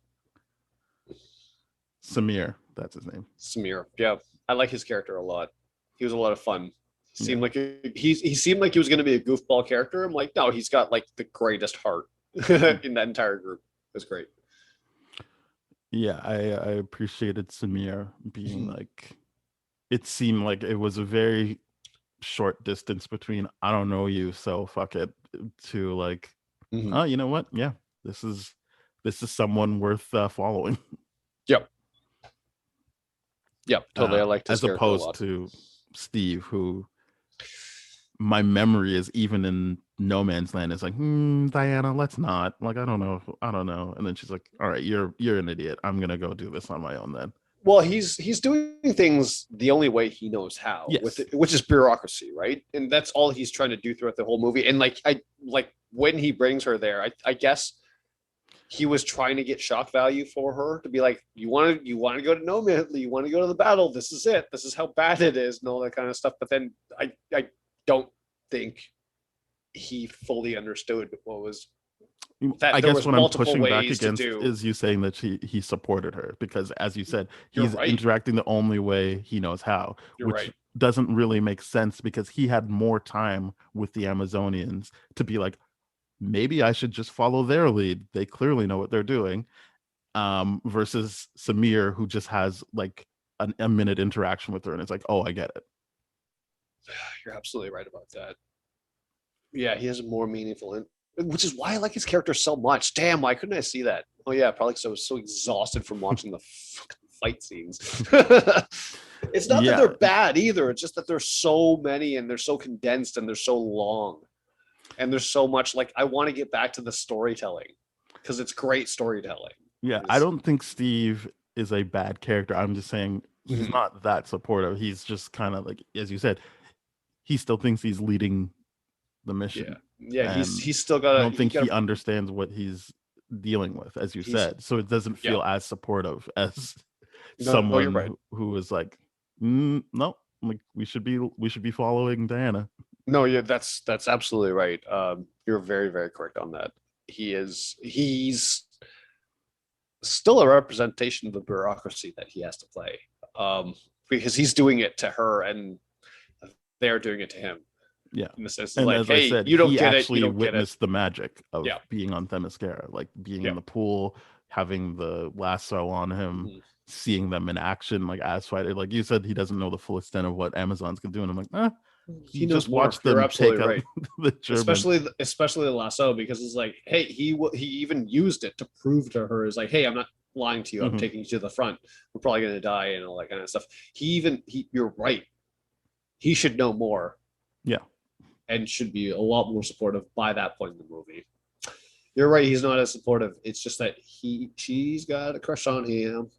Samir, that's his name. Samir. Yeah. I like his character a lot. He was a lot of fun. Seemed like he seemed like he was going to be a goofball character. I'm like, no, he's got like the greatest heart in that entire group. It was great. Yeah, I appreciated Samir being Mhm. like, it seemed like it was a very short distance between I don't know you, so fuck it, to like, Mhm. oh, you know what? Yeah, this is someone worth following. Yep. Yep. Totally. I liked his as character a opposed lot. to Steve, who my memory is, even in No Man's Land, is like, Diana, let's not. Like, I don't know. And then she's like, all right, you're an idiot. I'm gonna go do this on my own then. Well, he's doing things the only way he knows how, Yes. which is bureaucracy, right? And that's all he's trying to do throughout the whole movie. And like when he brings her there, I guess he was trying to get shock value for her to be like, you want to go to No Man's, you want to go to the battle. This is it. This is how bad it is, and all that kind of stuff. But then I don't think he fully understood what was. That I there guess was what I'm multiple pushing back ways to against do. is you saying that he supported her, because as you said, You're he's right. interacting the only way he knows how, You're which right. doesn't really make sense because he had more time with the Amazonians to be like, maybe I should just follow their lead. They clearly know what they're doing. Versus Samir, who just has like a minute interaction with her, and it's like, oh, I get it. You're absolutely right about that. Yeah, he has a more meaningful, which is why I like his character so much. Damn, why couldn't I see that? Oh yeah, probably because I was so exhausted from watching the fucking fight scenes. It's not that Yeah. they're bad either. It's just that there's so many and they're so condensed and they're so long. And there's so much, like, I want to get back to the storytelling because it's great storytelling. Yeah, I don't think Steve is a bad character. I'm just saying he's Mhm. not that supportive. He's just kind of like, as you said, he still thinks he's leading the mission. Yeah, And he's still got. I don't think he understands what he's dealing with, as you He's- said. So it doesn't Yeah. feel as supportive as No, someone you're right. who is like, no, like we should be following Diana. No, yeah, that's absolutely right. You're very, very correct on that. He's still a representation of the bureaucracy that he has to play. Because he's doing it to her and they're doing it to him. Yeah. In the sense And like, as hey, I said, you don't he get it. actually You don't get it. witnessed the magic of Yeah. being on Themyscira, like being Yeah. in the pool, having the lasso on him, Mhm. seeing them in action, like as fighter. Like you said, he doesn't know the full extent of what Amazons can do, and I'm like, He knows just more. watched You're them absolutely take out right. the German. Especially the lasso, because it's like, hey, he even used it to prove to her is like, hey, I'm not lying to you. I'm Mhm. taking you to the front. We're probably gonna die and all that kind of stuff. You're right. He should know more. Yeah. And should be a lot more supportive by that point in the movie. You're right. He's not as supportive. It's just that she's got a crush on him.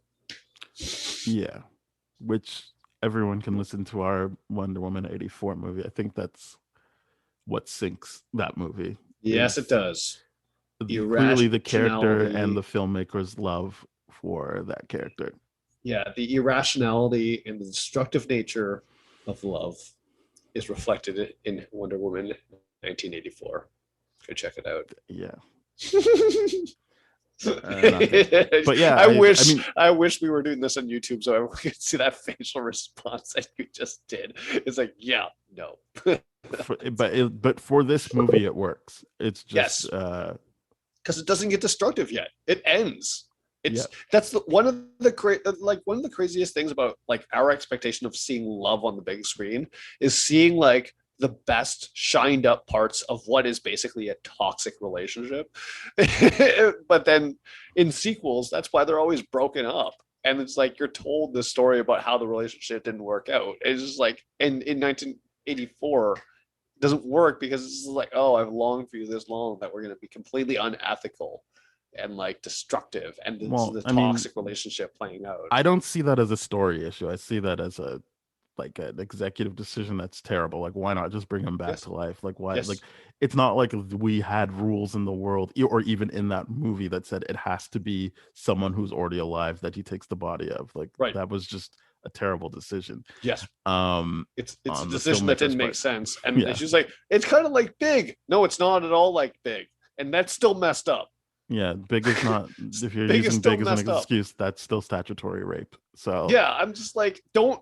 Yeah, which everyone can listen to our Wonder Woman 84 movie. I think that's what sinks that movie. Yes, is it does. Clearly the character Irrationality. and the filmmaker's love for that character. Yeah, the irrationality and the destructive nature of love is reflected in Wonder Woman 1984. Go check it out. Yeah. But yeah, I wish we were doing this on YouTube so everyone could see that facial response that you just did. It's like, yeah, no. But for this movie it works. It's just Because it doesn't get destructive yet. It ends. Yeah. That's one of the craziest things about like our expectation of seeing love on the big screen is seeing like the best shined up parts of what is basically a toxic relationship. But then in sequels, that's why they're always broken up. And it's like you're told this story about how the relationship didn't work out. It's just like in 1984 it doesn't work because it's like, oh, I've longed for you this long that we're going to be completely unethical and like destructive, and this is the toxic relationship playing out. I don't see that as a story issue. I see that as an executive decision that's terrible. Like, why not just bring him back to life? Like, why? Like, it's not like we had rules in the world or even in that movie that said it has to be someone who's already alive that he takes the body of. Like, that was just a terrible decision. Yes. It's a decision that didn't make sense. And she's like, it's kind of like Big. No, it's not at all like Big. And that's still messed up. Yeah, Big is not. If you're using Big as an excuse, that's still statutory rape. So yeah, I'm just like, don't.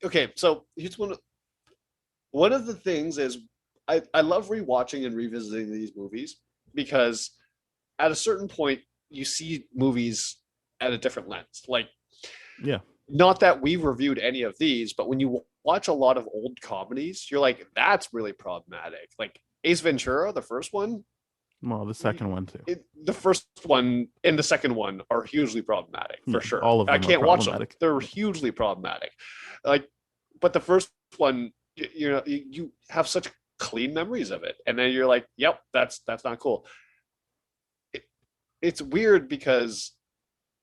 Okay, so here's one of the things is I love rewatching and revisiting these movies because at a certain point you see movies at a different lens. Like, yeah, not that we've reviewed any of these, but when you watch a lot of old comedies, you're like, that's really problematic. Like Ace Ventura, the first one. Well, the second one too. The first one and the second one are hugely problematic for sure. All of them. I can't watch them. They're hugely problematic. Like, but the first one, you have such clean memories of it, and then you're like, yep, that's not cool. It's weird because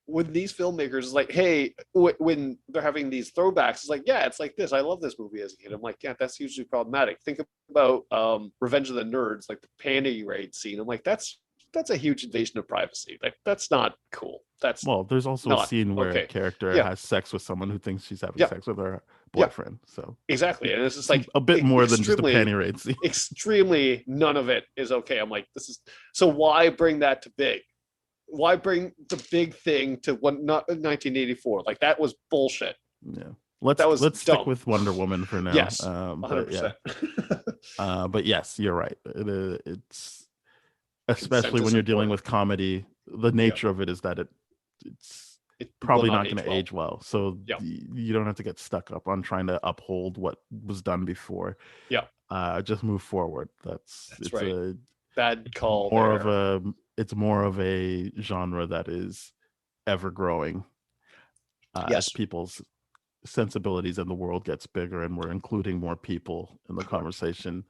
when these filmmakers like, hey, when they're having these throwbacks, it's like, yeah, it's like this. I love this movie as a kid. I'm like, yeah, that's hugely problematic. Think about Revenge of the Nerds, like the panty raid scene. I'm like, that's a huge invasion of privacy. Like, that's not cool. That's Well, there's also a not scene where a okay. character Yeah, has sex with someone who thinks she's having yeah, sex with her yeah, boyfriend. So exactly. And it's just it's like a bit more than just a extremely, panty raid scene. extremely none of it is okay. I'm like, this is so why bring that to big? Why bring the big thing to not 1984? Like that was bullshit. Yeah. That was Let's stick dumb. with Wonder Woman for now. Yes, But yeah. 100%. But yes, you're right. It's especially Consent when is you're dealing important. with comedy, the nature of it is that it's It will probably not not going age to well. age well. So Yeah. you don't have to get stuck up on trying to uphold what was done before. Yeah. Just move forward. That's It's right. a Bad call more there. of a it's more of a genre that is ever growing as Yes. people's sensibilities in the world gets bigger and we're including more people in the Correct. conversation,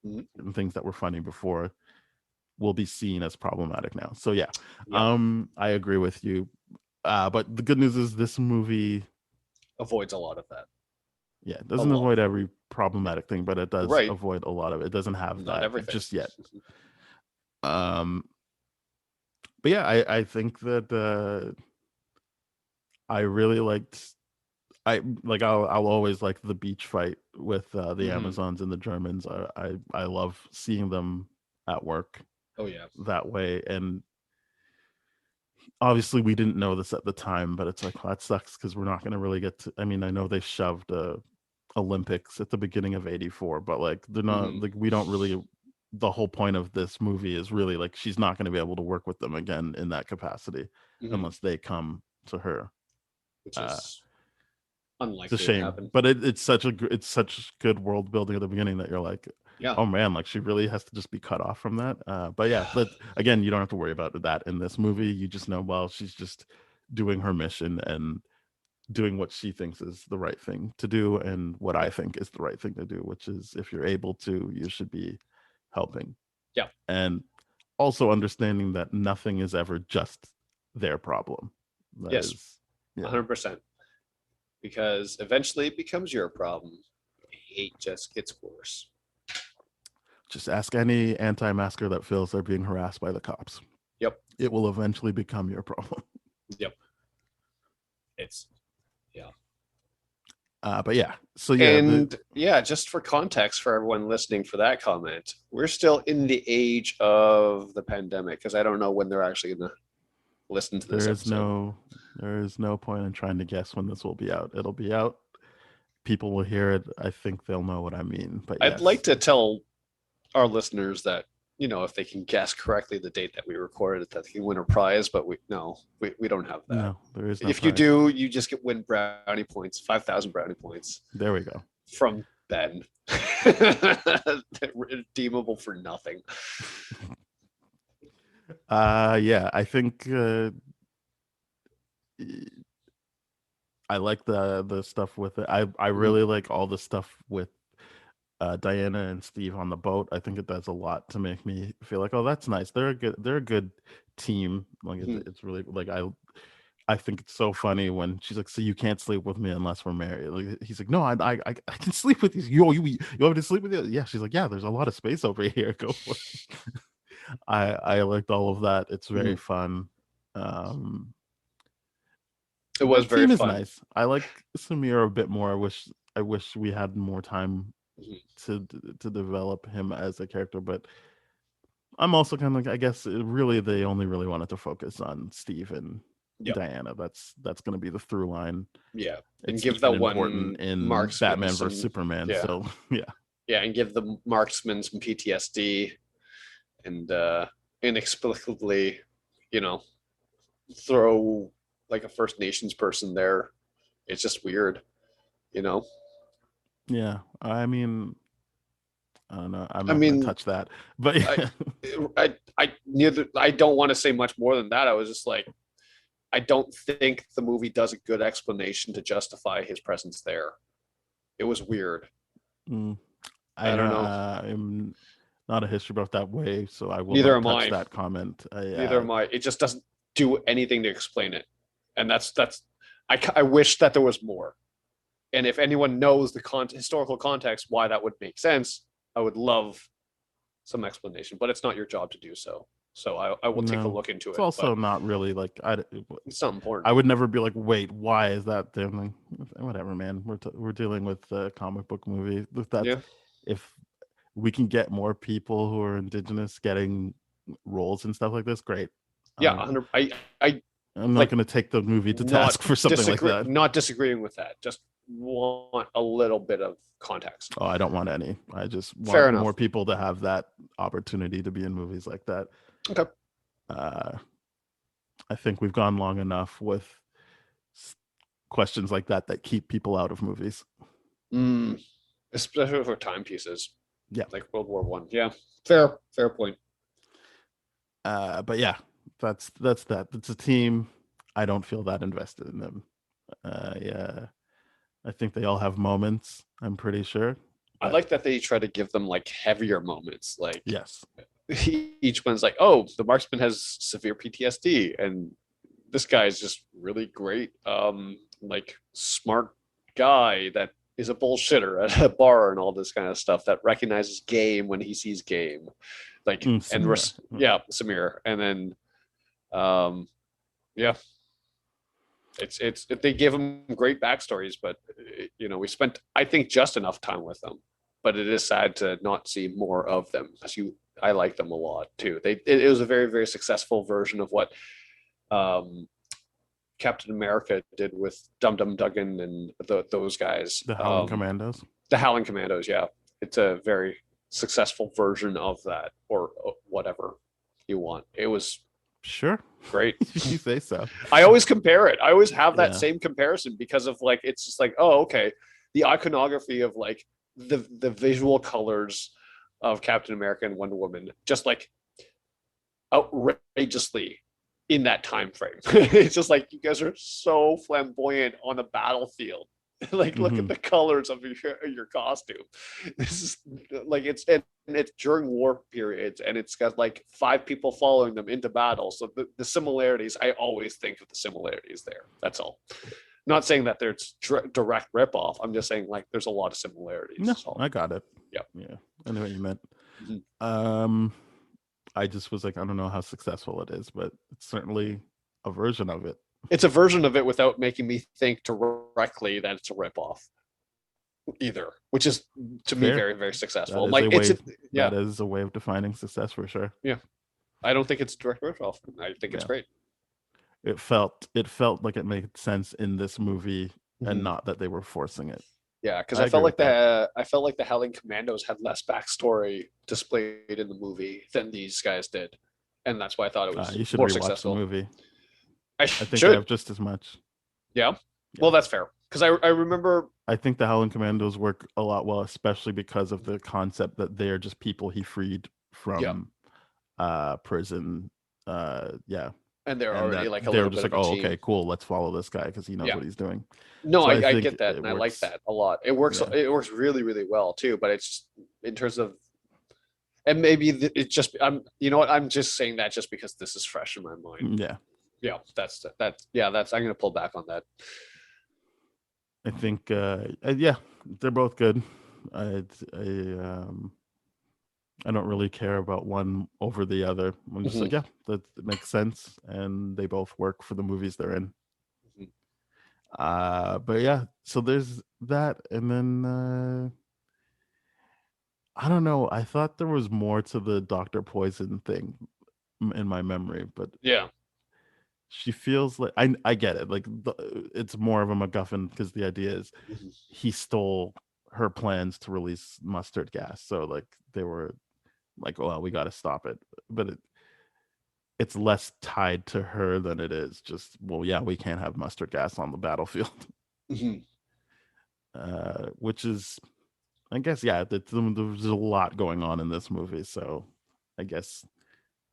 Mhm. and things that were funny before will be seen as problematic now. So yeah, Yeah. I agree with you. But the good news is this movie, Avoids a lot of that. yeah, it A doesn't lot. avoid every problematic thing, but it does Right. avoid a lot of it. It doesn't have Not that everything. just yet. Um, but yeah, I think that I really liked. I'll always like the beach fight with the Mhm. Amazons and the Germans. I love seeing them at work Oh yeah. that way. And obviously we didn't know this at the time, but it's like, well, that sucks because we're not going to really get to. I mean, I know they shoved Olympics at the beginning of '84, but like they're not Mhm. like we don't really. The whole point of this movie is really like she's not going to be able to work with them again in that capacity Mhm. unless they come to her. Which Uh, is it's unlikely a to shame, happen. but it's such good world building at the beginning that you're like, Yeah. oh man, like she really has to just be cut off from that. But yeah, but again, you don't have to worry about that in this movie. You just know, well, she's just doing her mission and doing what she thinks is the right thing to do and what I think is the right thing to do, which is if you're able to, you should be helping. Yeah. And also understanding that nothing is ever just their problem. That Yes. is, yeah. 100%. Because eventually it becomes your problem. Hate just gets worse. Just ask any anti-masker that feels they're being harassed by the cops. Yep. It will eventually become your problem. Yep. It's yeah. But yeah, so yeah, And yeah, just for context for everyone listening for that comment, we're still in the age of the pandemic because I don't know when they're actually going to listen to this episode. there is no point in trying to guess when this will be out. It'll be out. People will hear it. I think they'll know what I mean. But yes. I'd like to tell our listeners that, if they can guess correctly the date that we recorded, that they can win a prize, but we don't have that. No, there is no If you prize. do, you just win brownie points, 5,000 brownie points There we go. from Ben. Redeemable for nothing. Yeah, I think I like the stuff with it. I really like all the stuff with Diana and Steve on the boat. I think it does a lot to make me feel like, oh, that's nice. They're a good team. Like it's really like I think it's so funny when she's like, so you can't sleep with me unless we're married. Like he's like, no, I can sleep with you. You want me to sleep with you? Yeah. She's like, yeah, there's a lot of space over here. Go for it. I liked all of that. It's very fun. It was the very team fun. Is nice. I like Samir a bit more. I wish we had more time to develop him as a character, but I'm also kind of like, I guess really they only really wanted to focus on Steve and Diana. That's going to be the through line. Yeah, and it's give that one important in marksman Batman versus Superman. Yeah. So yeah, and give the marksman some PTSD, and inexplicably, throw like a First Nations person there. It's just weird, Yeah, I mean, I don't know. I'm not going to touch that, but I don't want to say much more than that. I was just like, I don't think the movie does a good explanation to justify his presence there. It was weird. I don't know. I'm not a history buff that way, so I will Neither not am touch I. that comment. Neither am I. It just doesn't do anything to explain it. and I wish that there was more. And if anyone knows the historical context why that would make sense, I would love some explanation. But it's not your job to do so. So I will take a No. look into It's it. also But not really like it's not important. I would never be like, wait, why is that there? Like, whatever, man. We're dealing with a comic book movie. If that's Yeah. if we can get more people who are indigenous getting roles and stuff like this, great. Yeah, Um, 100. I'm not like, going to take the movie to not task for something like that. Not disagreeing with that. Just want a little bit of context. Oh, I don't want any. I just Fair want enough. more people to have that opportunity to be in movies like that. Okay. I think we've gone long enough with questions like that keep people out of movies. Especially for timepieces. Yeah. Like World War One. Yeah. Fair point. But yeah, that's that. It's a team. I don't feel that invested in them. Yeah. I think they all have moments, I'm pretty sure. I like that they try to give them like heavier moments. Like Yes. each one's like, oh, the marksman has severe PTSD, and this guy is just really great, like smart guy that is a bullshitter at a bar and all this kind of stuff that recognizes game when he sees game, like Samir. yeah, Samir, and then yeah, it's they give them great backstories, but we spent, I think, just enough time with them. But it is sad to not see more of them, because I like them a lot too. It was a very, very successful version of what Captain America did with Dum Dum Dugan and those guys. The Howling Commandos. The Howling Commandos, yeah. It's a very successful version of that, or whatever you want. It was Sure. great. You say so. I always compare it. I always have that Yeah. same comparison, because of like, it's just like, oh, okay, the iconography of like the visual colors of Captain America and Wonder Woman, just like outrageously in that time frame. It's just like, you guys are so flamboyant on the battlefield. Like, look at the colors of your costume. This is like, it's during war periods, and it's got like 5 people following them into battle. So the similarities, I always think of the similarities there. That's all. Not saying that there's direct ripoff. I'm just saying like there's a lot of similarities. No, So, I got it. Yeah. I know what you meant. Mhm. I just was like, I don't know how successful it is, but it's certainly a version of it. It's a version of it without making me think directly that it's a ripoff either, which is to me Fair. very, very successful. That Like, is yeah, that is a way of defining success for sure. I don't think it's a direct ripoff. I think it's Yeah. great. It felt like it made sense in this movie, and Mhm. not that they were forcing it. Yeah, because I I felt agree like with I felt like the Howling Commandos had less backstory displayed in the movie than these guys did, and that's why I thought it was You should more rewatch successful. the movie. I I think they should. have just as much. Yeah. Well, that's fair, because I remember. I think the Howling Commandos work a lot well, especially because of the concept that they're just people he freed from prison. Yeah. And they're And already that like a they were little just bit like, of a oh, team. okay, cool, let's follow this guy because he knows Yeah. what he's doing. No, So I I think get that, it and I like works. that a lot. It works. Yeah. It works really, really well too. But it's just in terms of, and maybe it's just You know what? I'm just saying that just because this is fresh in my mind. Yeah. Yeah, that's. I'm gonna pull back on that. I think yeah, they're both good. I don't really care about one over the other. I'm just like, yeah, that makes sense, and they both work for the movies they're in. But yeah, so there's that, and then I don't know. I thought there was more to the Dr. Poison thing in my memory, but Yeah. she feels like I get it. Like it's more of a MacGuffin because the idea is he stole her plans to release mustard gas. So like they were like, well, we got to stop it. But it's less tied to her than it is just, well, yeah, we can't have mustard gas on the battlefield. Which is, I guess, yeah, there's a lot going on in this movie. So I guess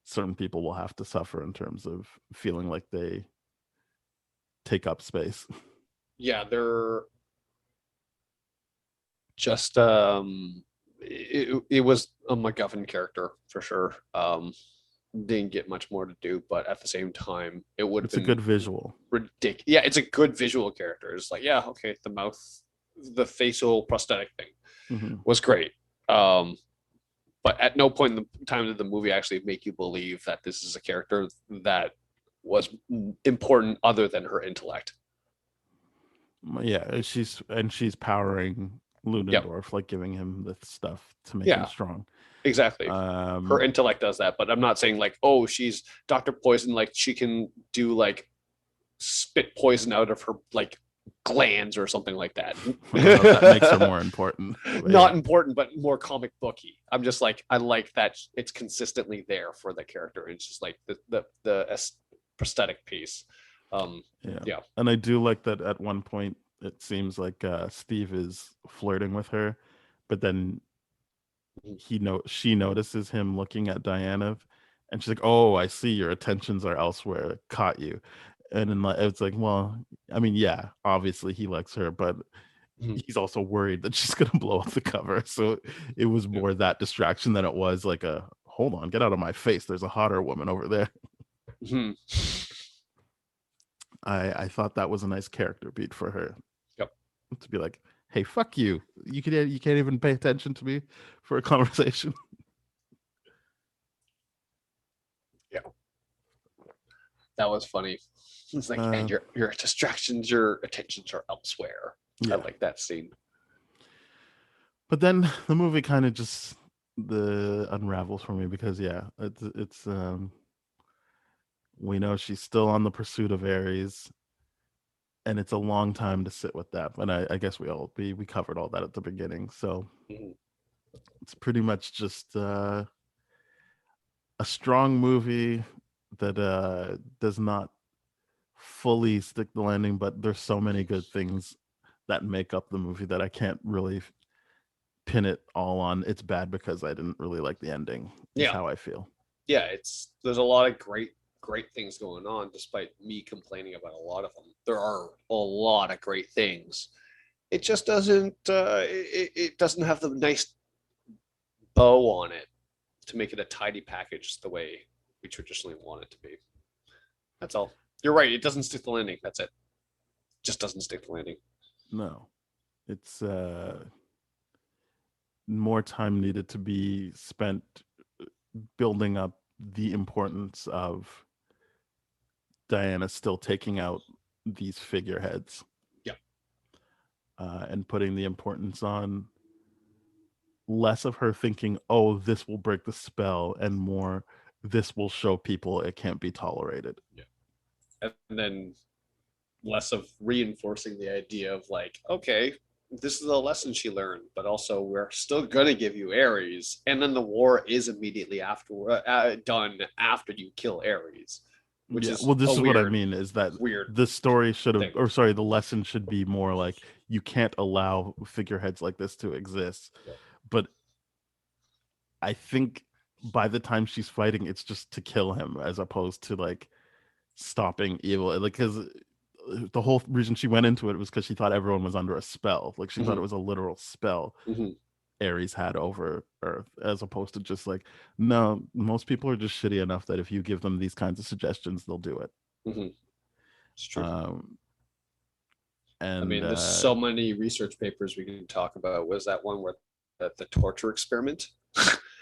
certain people will have to suffer in terms of feeling like they take up space. Yeah, they're just it was a MacGuffin character for sure. didn't get much more to do, but at the same time, it would have It's a been good visual. ridiculous. Yeah, it's a good visual character. It's like, yeah, okay, the mouth, the facial prosthetic thing Mhm. was great. But at no point in the time did the movie actually make you believe that this is a character that was important other than her intellect. Yeah, she's powering Ludendorff, like giving him the stuff to make him Yeah. strong. Exactly. Her Um, intellect does that, but I'm not saying like, oh, she's Dr. Poison, like she can do like spit poison out of her like glands or something like that. I don't know if that makes her more important. But Not yeah. important, but more comic booky. I'm just like, I like that it's consistently there for the character. It's just like the prosthetic piece. Yeah. And I do like that at one point it seems like Steve is flirting with her, but then she notices him looking at Diana, and she's like, "Oh, I see your attentions are elsewhere. Caught you." And then it's like, well, I mean, yeah, obviously he likes her, but Mhm. he's also worried that she's gonna blow up the cover. So it was more that distraction than it was like a hold on, get out of my face. There's a hotter woman over there. Mhm. I thought that was a nice character beat for her. Yep. To be like, hey, fuck you. You can't even pay attention to me for a conversation. Yeah. That was funny. It's like, and Uh, your distractions, your attentions are elsewhere. Yeah. I like that scene. But then the movie kind of just unravels for me because it's we know she's still on the pursuit of Ares, and it's a long time to sit with that. But I guess we covered all that at the beginning, so Mhm. it's pretty much just a strong movie that does not fully stick the landing, but there's so many good things that make up the movie that I can't really pin it all on. It's bad because I didn't really like the ending. Is Yeah. how I feel. Yeah, there's a lot of great things going on, despite me complaining about a lot of them. There are a lot of great things. It just doesn't it doesn't have the nice bow on it to make it a tidy package the way we traditionally want it to be. That's all. You're right. It doesn't stick the landing. That's it. Just doesn't stick the landing. No, it's more time needed to be spent building up the importance of Diana still taking out these figureheads. Yeah. And putting the importance on less of her thinking, oh, this will break the spell, and more, this will show people it can't be tolerated. Yeah. And then less of reinforcing the idea of like, okay, this is a lesson she learned, but also we're still going to give you Ares. And then the war is immediately done after you kill Ares. Which is well, this is what I mean is that weird the story should have, thing. or sorry, the lesson should be more like you can't allow figureheads like this to exist. Yeah. But I think by the time she's fighting, it's just to kill him as opposed to like stopping evil. Like, because the whole reason she went into it was because she thought everyone was under a spell. Like she thought it was a literal spell Ares had over Earth, as opposed to just like, no, most people are just shitty enough that if you give them these kinds of suggestions, they'll do it. It's true. And I mean, there's so many research papers we can talk about. Was that one where the torture experiment?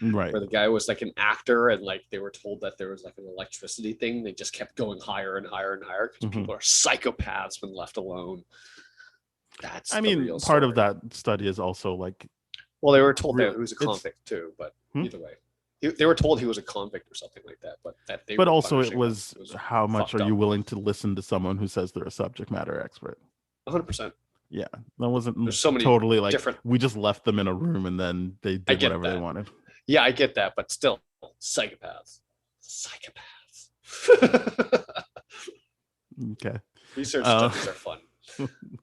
Right. Where the guy was like an actor and like they were told that there was like an electricity thing. They just kept going higher and higher and higher because people are psychopaths when left alone. That's real part story. Of that study is also like, well, they were told that he was a convict too, but either way, they were told he was a convict or something like that. But that they. But also, it was how much are you willing to listen to someone who says they're a subject matter expert? 100%. Yeah, that wasn't There's so many totally like different. We just left them in a room and then they did whatever they wanted. Yeah, I get that, but still, psychopaths. Okay. Research studies are fun.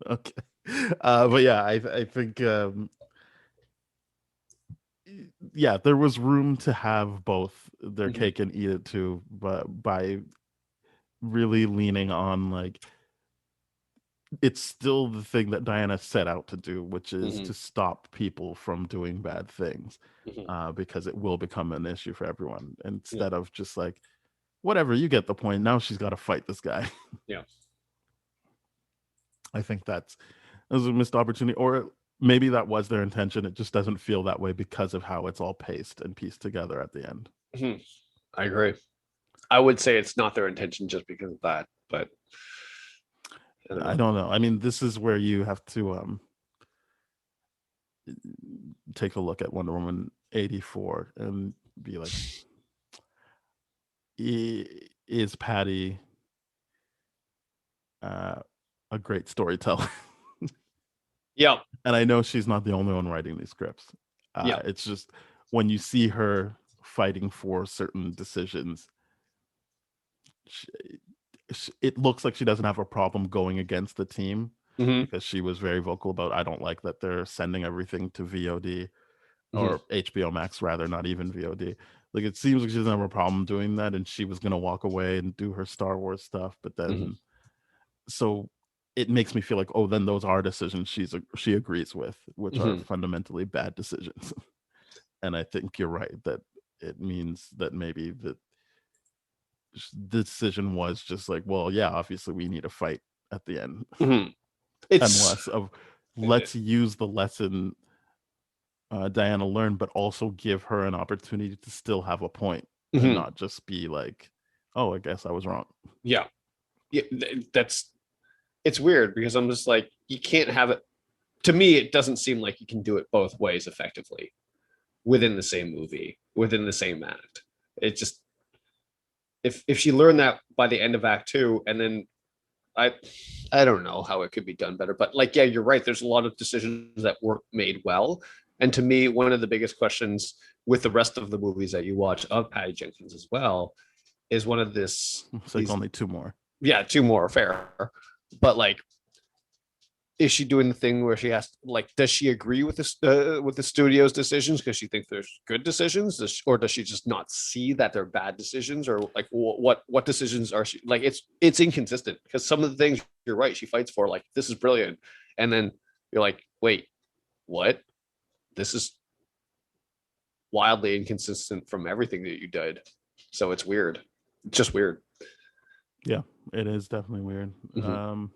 Okay. But yeah, I think yeah, there was room to have both their cake and eat it too, but by really leaning on like it's still the thing that Diana set out to do, which is Mhm. to stop people from doing bad things, Mhm. because it will become an issue for everyone. Yeah. Instead of just like, whatever, you get the point. Now she's got to fight this guy. Yeah. I think that was a missed opportunity, or maybe that was their intention. It just doesn't feel that way because of how it's all paced and pieced together at the end. Mhm. I agree. I would say it's not their intention just because of that, but I don't know. I mean, this is where you have to take a look at Wonder Woman 84 and be like, is Patty a great storyteller? Yeah. And I know she's not the only one writing these scripts. Yeah. It's just when you see her fighting for certain decisions, it looks like she doesn't have a problem going against the team, Mhm. because she was very vocal about, I don't like that they're sending everything to VOD or Mhm. HBO Max, rather, not even VOD. Like, it seems like she doesn't have a problem doing that, and she was going to walk away and do her Star Wars stuff. But then, Mhm. so it makes me feel like, oh, then those are decisions she agrees with, which are Mhm. fundamentally bad decisions. And I think you're right that it means that maybe the decision was just like, well, yeah, obviously we need a fight at the end, Mhm. and It's less of let's use the lesson Diana learned, but also give her an opportunity to still have a point and Mhm. not just be like, oh, I guess I was wrong. Yeah. Yeah. That's it's weird because I'm just like, you can't have it. To me, it doesn't seem like you can do it both ways effectively within the same movie, within the same act. It just if she learned that by the end of Act Two, and then I I don't know how it could be done better, but like, yeah, you're right. There's a lot of decisions that weren't made well. And to me, one of the biggest questions with the rest of the movies that you watch of Patty Jenkins as well is one of It's like these, only two more. yeah, two more, fair. But like, is she doing the thing where she has, like, does she agree with the studio's decisions because she thinks there's good decisions, or does she just not see that they're bad decisions, or like what decisions are she like? It's inconsistent because some of the things, you're right, she fights for, like, this is brilliant, and then you're like, wait, what? This is wildly inconsistent from everything that you did. So it's weird. It's just weird. Yeah, it is definitely weird. Mhm.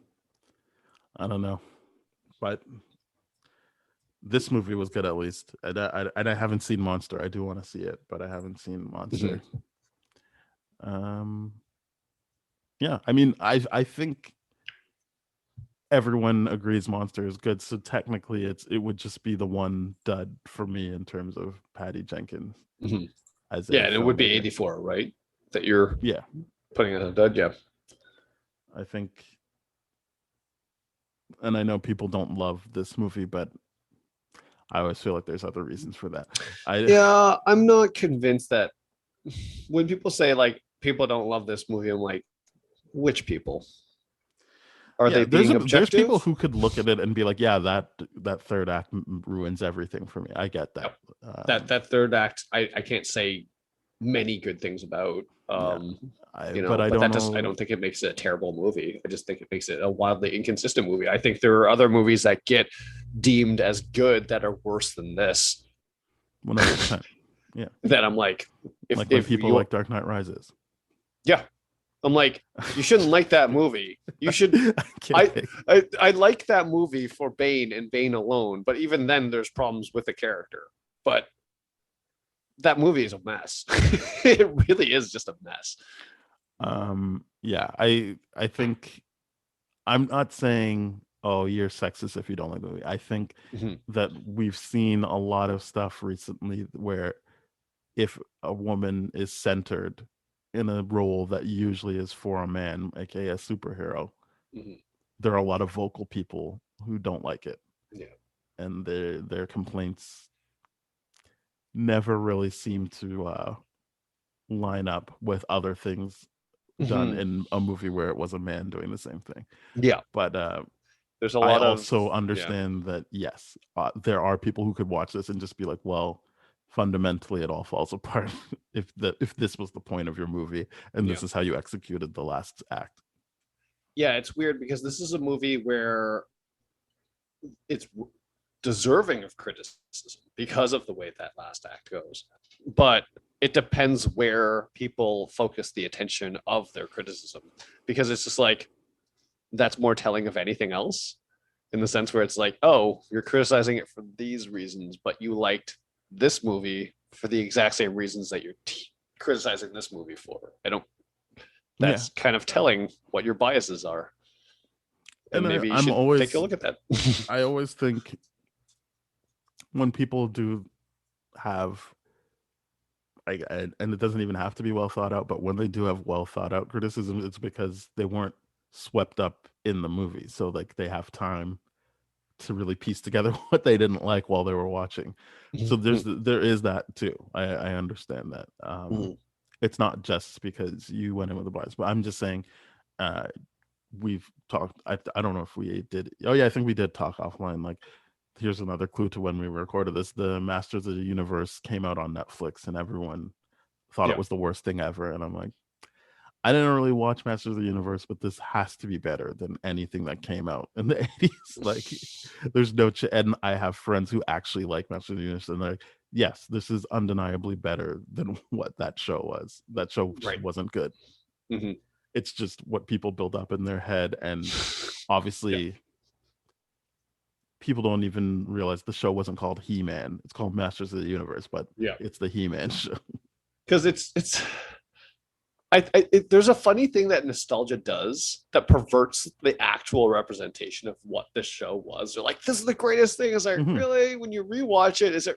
I don't know, but this movie was good at least. And I haven't seen Monster. I do want to see it, but I haven't seen Monster. Um, yeah, I mean, I think everyone agrees Monster is good, so technically it would just be the one dud for me in terms of Patty Jenkins Mhm. as a Yeah, and it would be filmmaker. 84, right? That you're Yeah, putting as a dud. Yeah. I think, and I know people don't love this movie, but I always feel like there's other reasons for that. Yeah, I'm not convinced that when people say like people don't love this movie, I'm like, which people? Are Yeah, they being there's people objective? who could look at it and be like, yeah, that third act ruins everything for me. I get that. Yep. That third act, I can't say many good things about. Yeah, but I But don't that does I know. don't think it makes it a terrible movie. I just think it makes it a wildly inconsistent movie. I think there are other movies that get deemed as good that are worse than this. 100%. Yeah, That I'm like, like when if people you like Dark Knight Rises. yeah, I'm like, you shouldn't like that movie. You should. I'm kidding. I like that movie for Bane and Bane alone, but even then, there's problems with the character. But that movie is a mess. It really is just a mess. Yeah, I think I'm not saying, oh, you're sexist if you don't like the movie. I think Mhm. that we've seen a lot of stuff recently where if a woman is centered in a role that usually is for a man, aka a superhero, Mhm. there are a lot of vocal people who don't like it, Yeah. and their complaints never really seem to line up with other things done Mhm. in a movie where it was a man doing the same thing. Yeah. But There's a I lot of also yeah. understand that yes, there are people who could watch this and just be like, well, fundamentally it all falls apart if this was the point of your movie and Yeah. this is how you executed the last act. yeah, it's weird because this is a movie where it's deserving of criticism because of the way that last act goes. But it depends where people focus the attention of their criticism, because it's just like that's more telling of anything else, in the sense where it's like, oh, you're criticizing it for these reasons, but you liked this movie for the exact same reasons that you're criticizing this movie for. I don't. That's kind of telling what your biases are, and maybe you should take a look at that. I always think when people do have, and it doesn't even have to be well thought out, but when they do have well thought out criticism, it's because they weren't swept up in the movie, so like they have time to really piece together what they didn't like while they were watching. So there is that too. I understand that. It's not just because you went in with a bias, but I'm just saying, we've talked. I don't know if we did. Oh yeah, I think we did talk offline. Like, here's another clue to when we recorded this: the Masters of the Universe came out on Netflix, and everyone thought it was the worst thing ever. And I'm like, I didn't really watch Masters of the Universe, but this has to be better than anything that came out in the 80s. Like, there's no and I have friends who actually like Masters of the Universe, and they're like, yes, this is undeniably better than what that show was. That show wasn't good. It's just what people build up in their head, and obviously people don't even realize the show wasn't called He-Man. It's called Masters of the Universe, but it's the He-Man show. Because it's there's a funny thing that nostalgia does that perverts the actual representation of what this show was. They're like, this is the greatest thing. Is like, really? When you rewatch it, is it?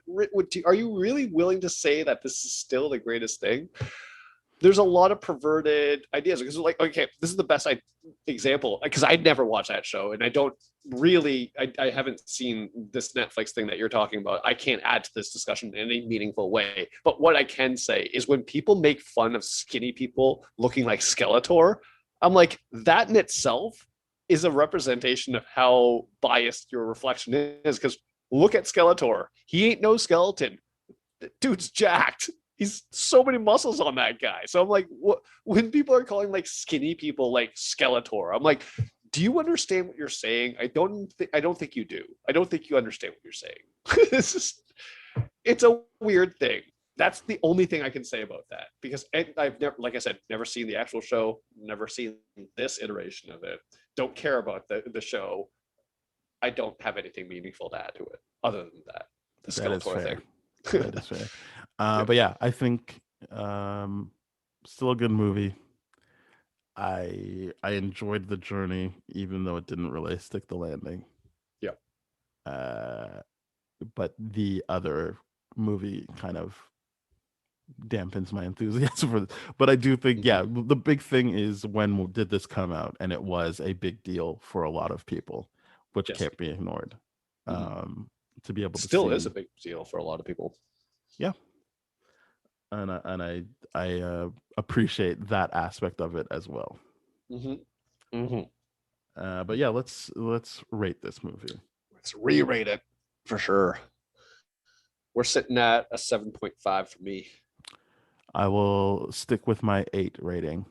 Are you really willing to say that this is still the greatest thing? There's a lot of perverted ideas, because like, okay, this is the best example, because I never watched that show, and I don't really, I haven't seen this Netflix thing that you're talking about. I can't add to this discussion in any meaningful way. But what I can say is, when people make fun of skinny people looking like Skeletor, I'm like, that in itself is a representation of how biased your reflection is. Because look at Skeletor. He ain't no skeleton. The dude's jacked. He's so many muscles on that guy. So I'm like, what? When people are calling like skinny people like Skeletor, I'm like, do you understand what you're saying? I don't think you do. I don't think you understand what you're saying. It's a weird thing. That's the only thing I can say about that, because I've never, like I said, never seen the actual show, never seen this iteration of it. Don't care about the show. I don't have anything meaningful to add to it other than that. The Skeletor thing. That is fair. But yeah, I think still a good movie. I enjoyed the journey, even though it didn't really stick the landing. But the other movie kind of dampens my enthusiasm for this. But I do think, the big thing is, when did this come out? And it was a big deal for a lot of people, which can't be ignored. To be able to still is a big deal for a lot of people. Yeah. And I appreciate that aspect of it as well. But yeah, let's rate this movie. Let's re-rate it for sure. We're sitting at a 7.5 for me. I will stick with my 8 rating.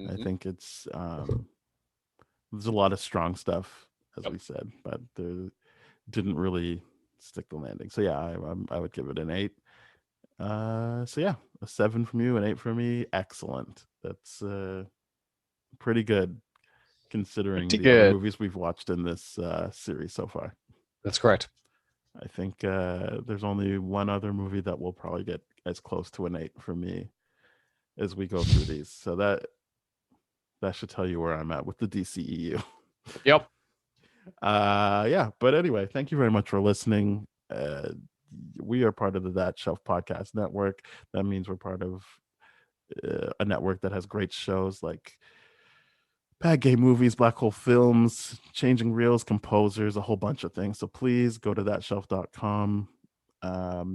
I think it's there's a lot of strong stuff, as we said, but there didn't really stick the landing. So yeah, I would give it an 8. So yeah, a 7 from you, an 8 from me. Excellent. That's pretty good, considering the other movies we've watched in this series so far. That's correct. I think there's only one other movie that will probably get as close to an 8 for me as we go through these. So that should tell you where I'm at with the DCEU. Yep. Yeah, but anyway, thank you very much for listening. We are part of the That Shelf Podcast Network. That means we're part of a network that has great shows like Bad Gay Movies, Black Hole Films, Changing Reels, Composers, a whole bunch of things. So please go to thatshelf.com.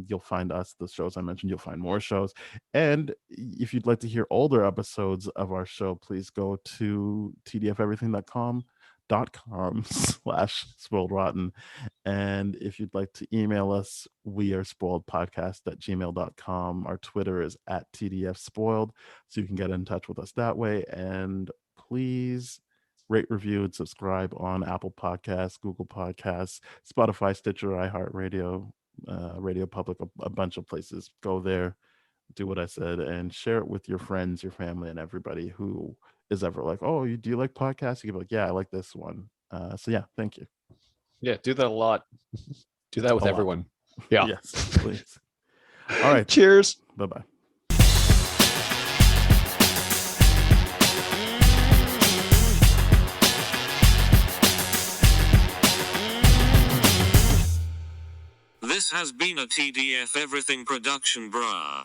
You'll find us, the shows I mentioned. You'll find more shows. And if you'd like to hear older episodes of our show, please go to tdfeverything.com/spoiledrotten. And if you'd like to email us, we are spoiledpodcast@gmail.com. Our Twitter is @tdfspoiled, so you can get in touch with us that way. And please rate, review, and subscribe on Apple Podcasts, Google Podcasts, Spotify, Stitcher, iHeartRadio, Radio Public, a bunch of places. Go there, do what I said, and share it with your friends, your family, and everybody who is ever like, oh, do you like podcasts? You can be like, yeah, I like this one. So yeah, thank you. Yeah, do that a lot. Do that with A lot. everyone. Yeah. Yes, please. All right. Cheers. Bye-bye. This has been a TDF Everything production, brah.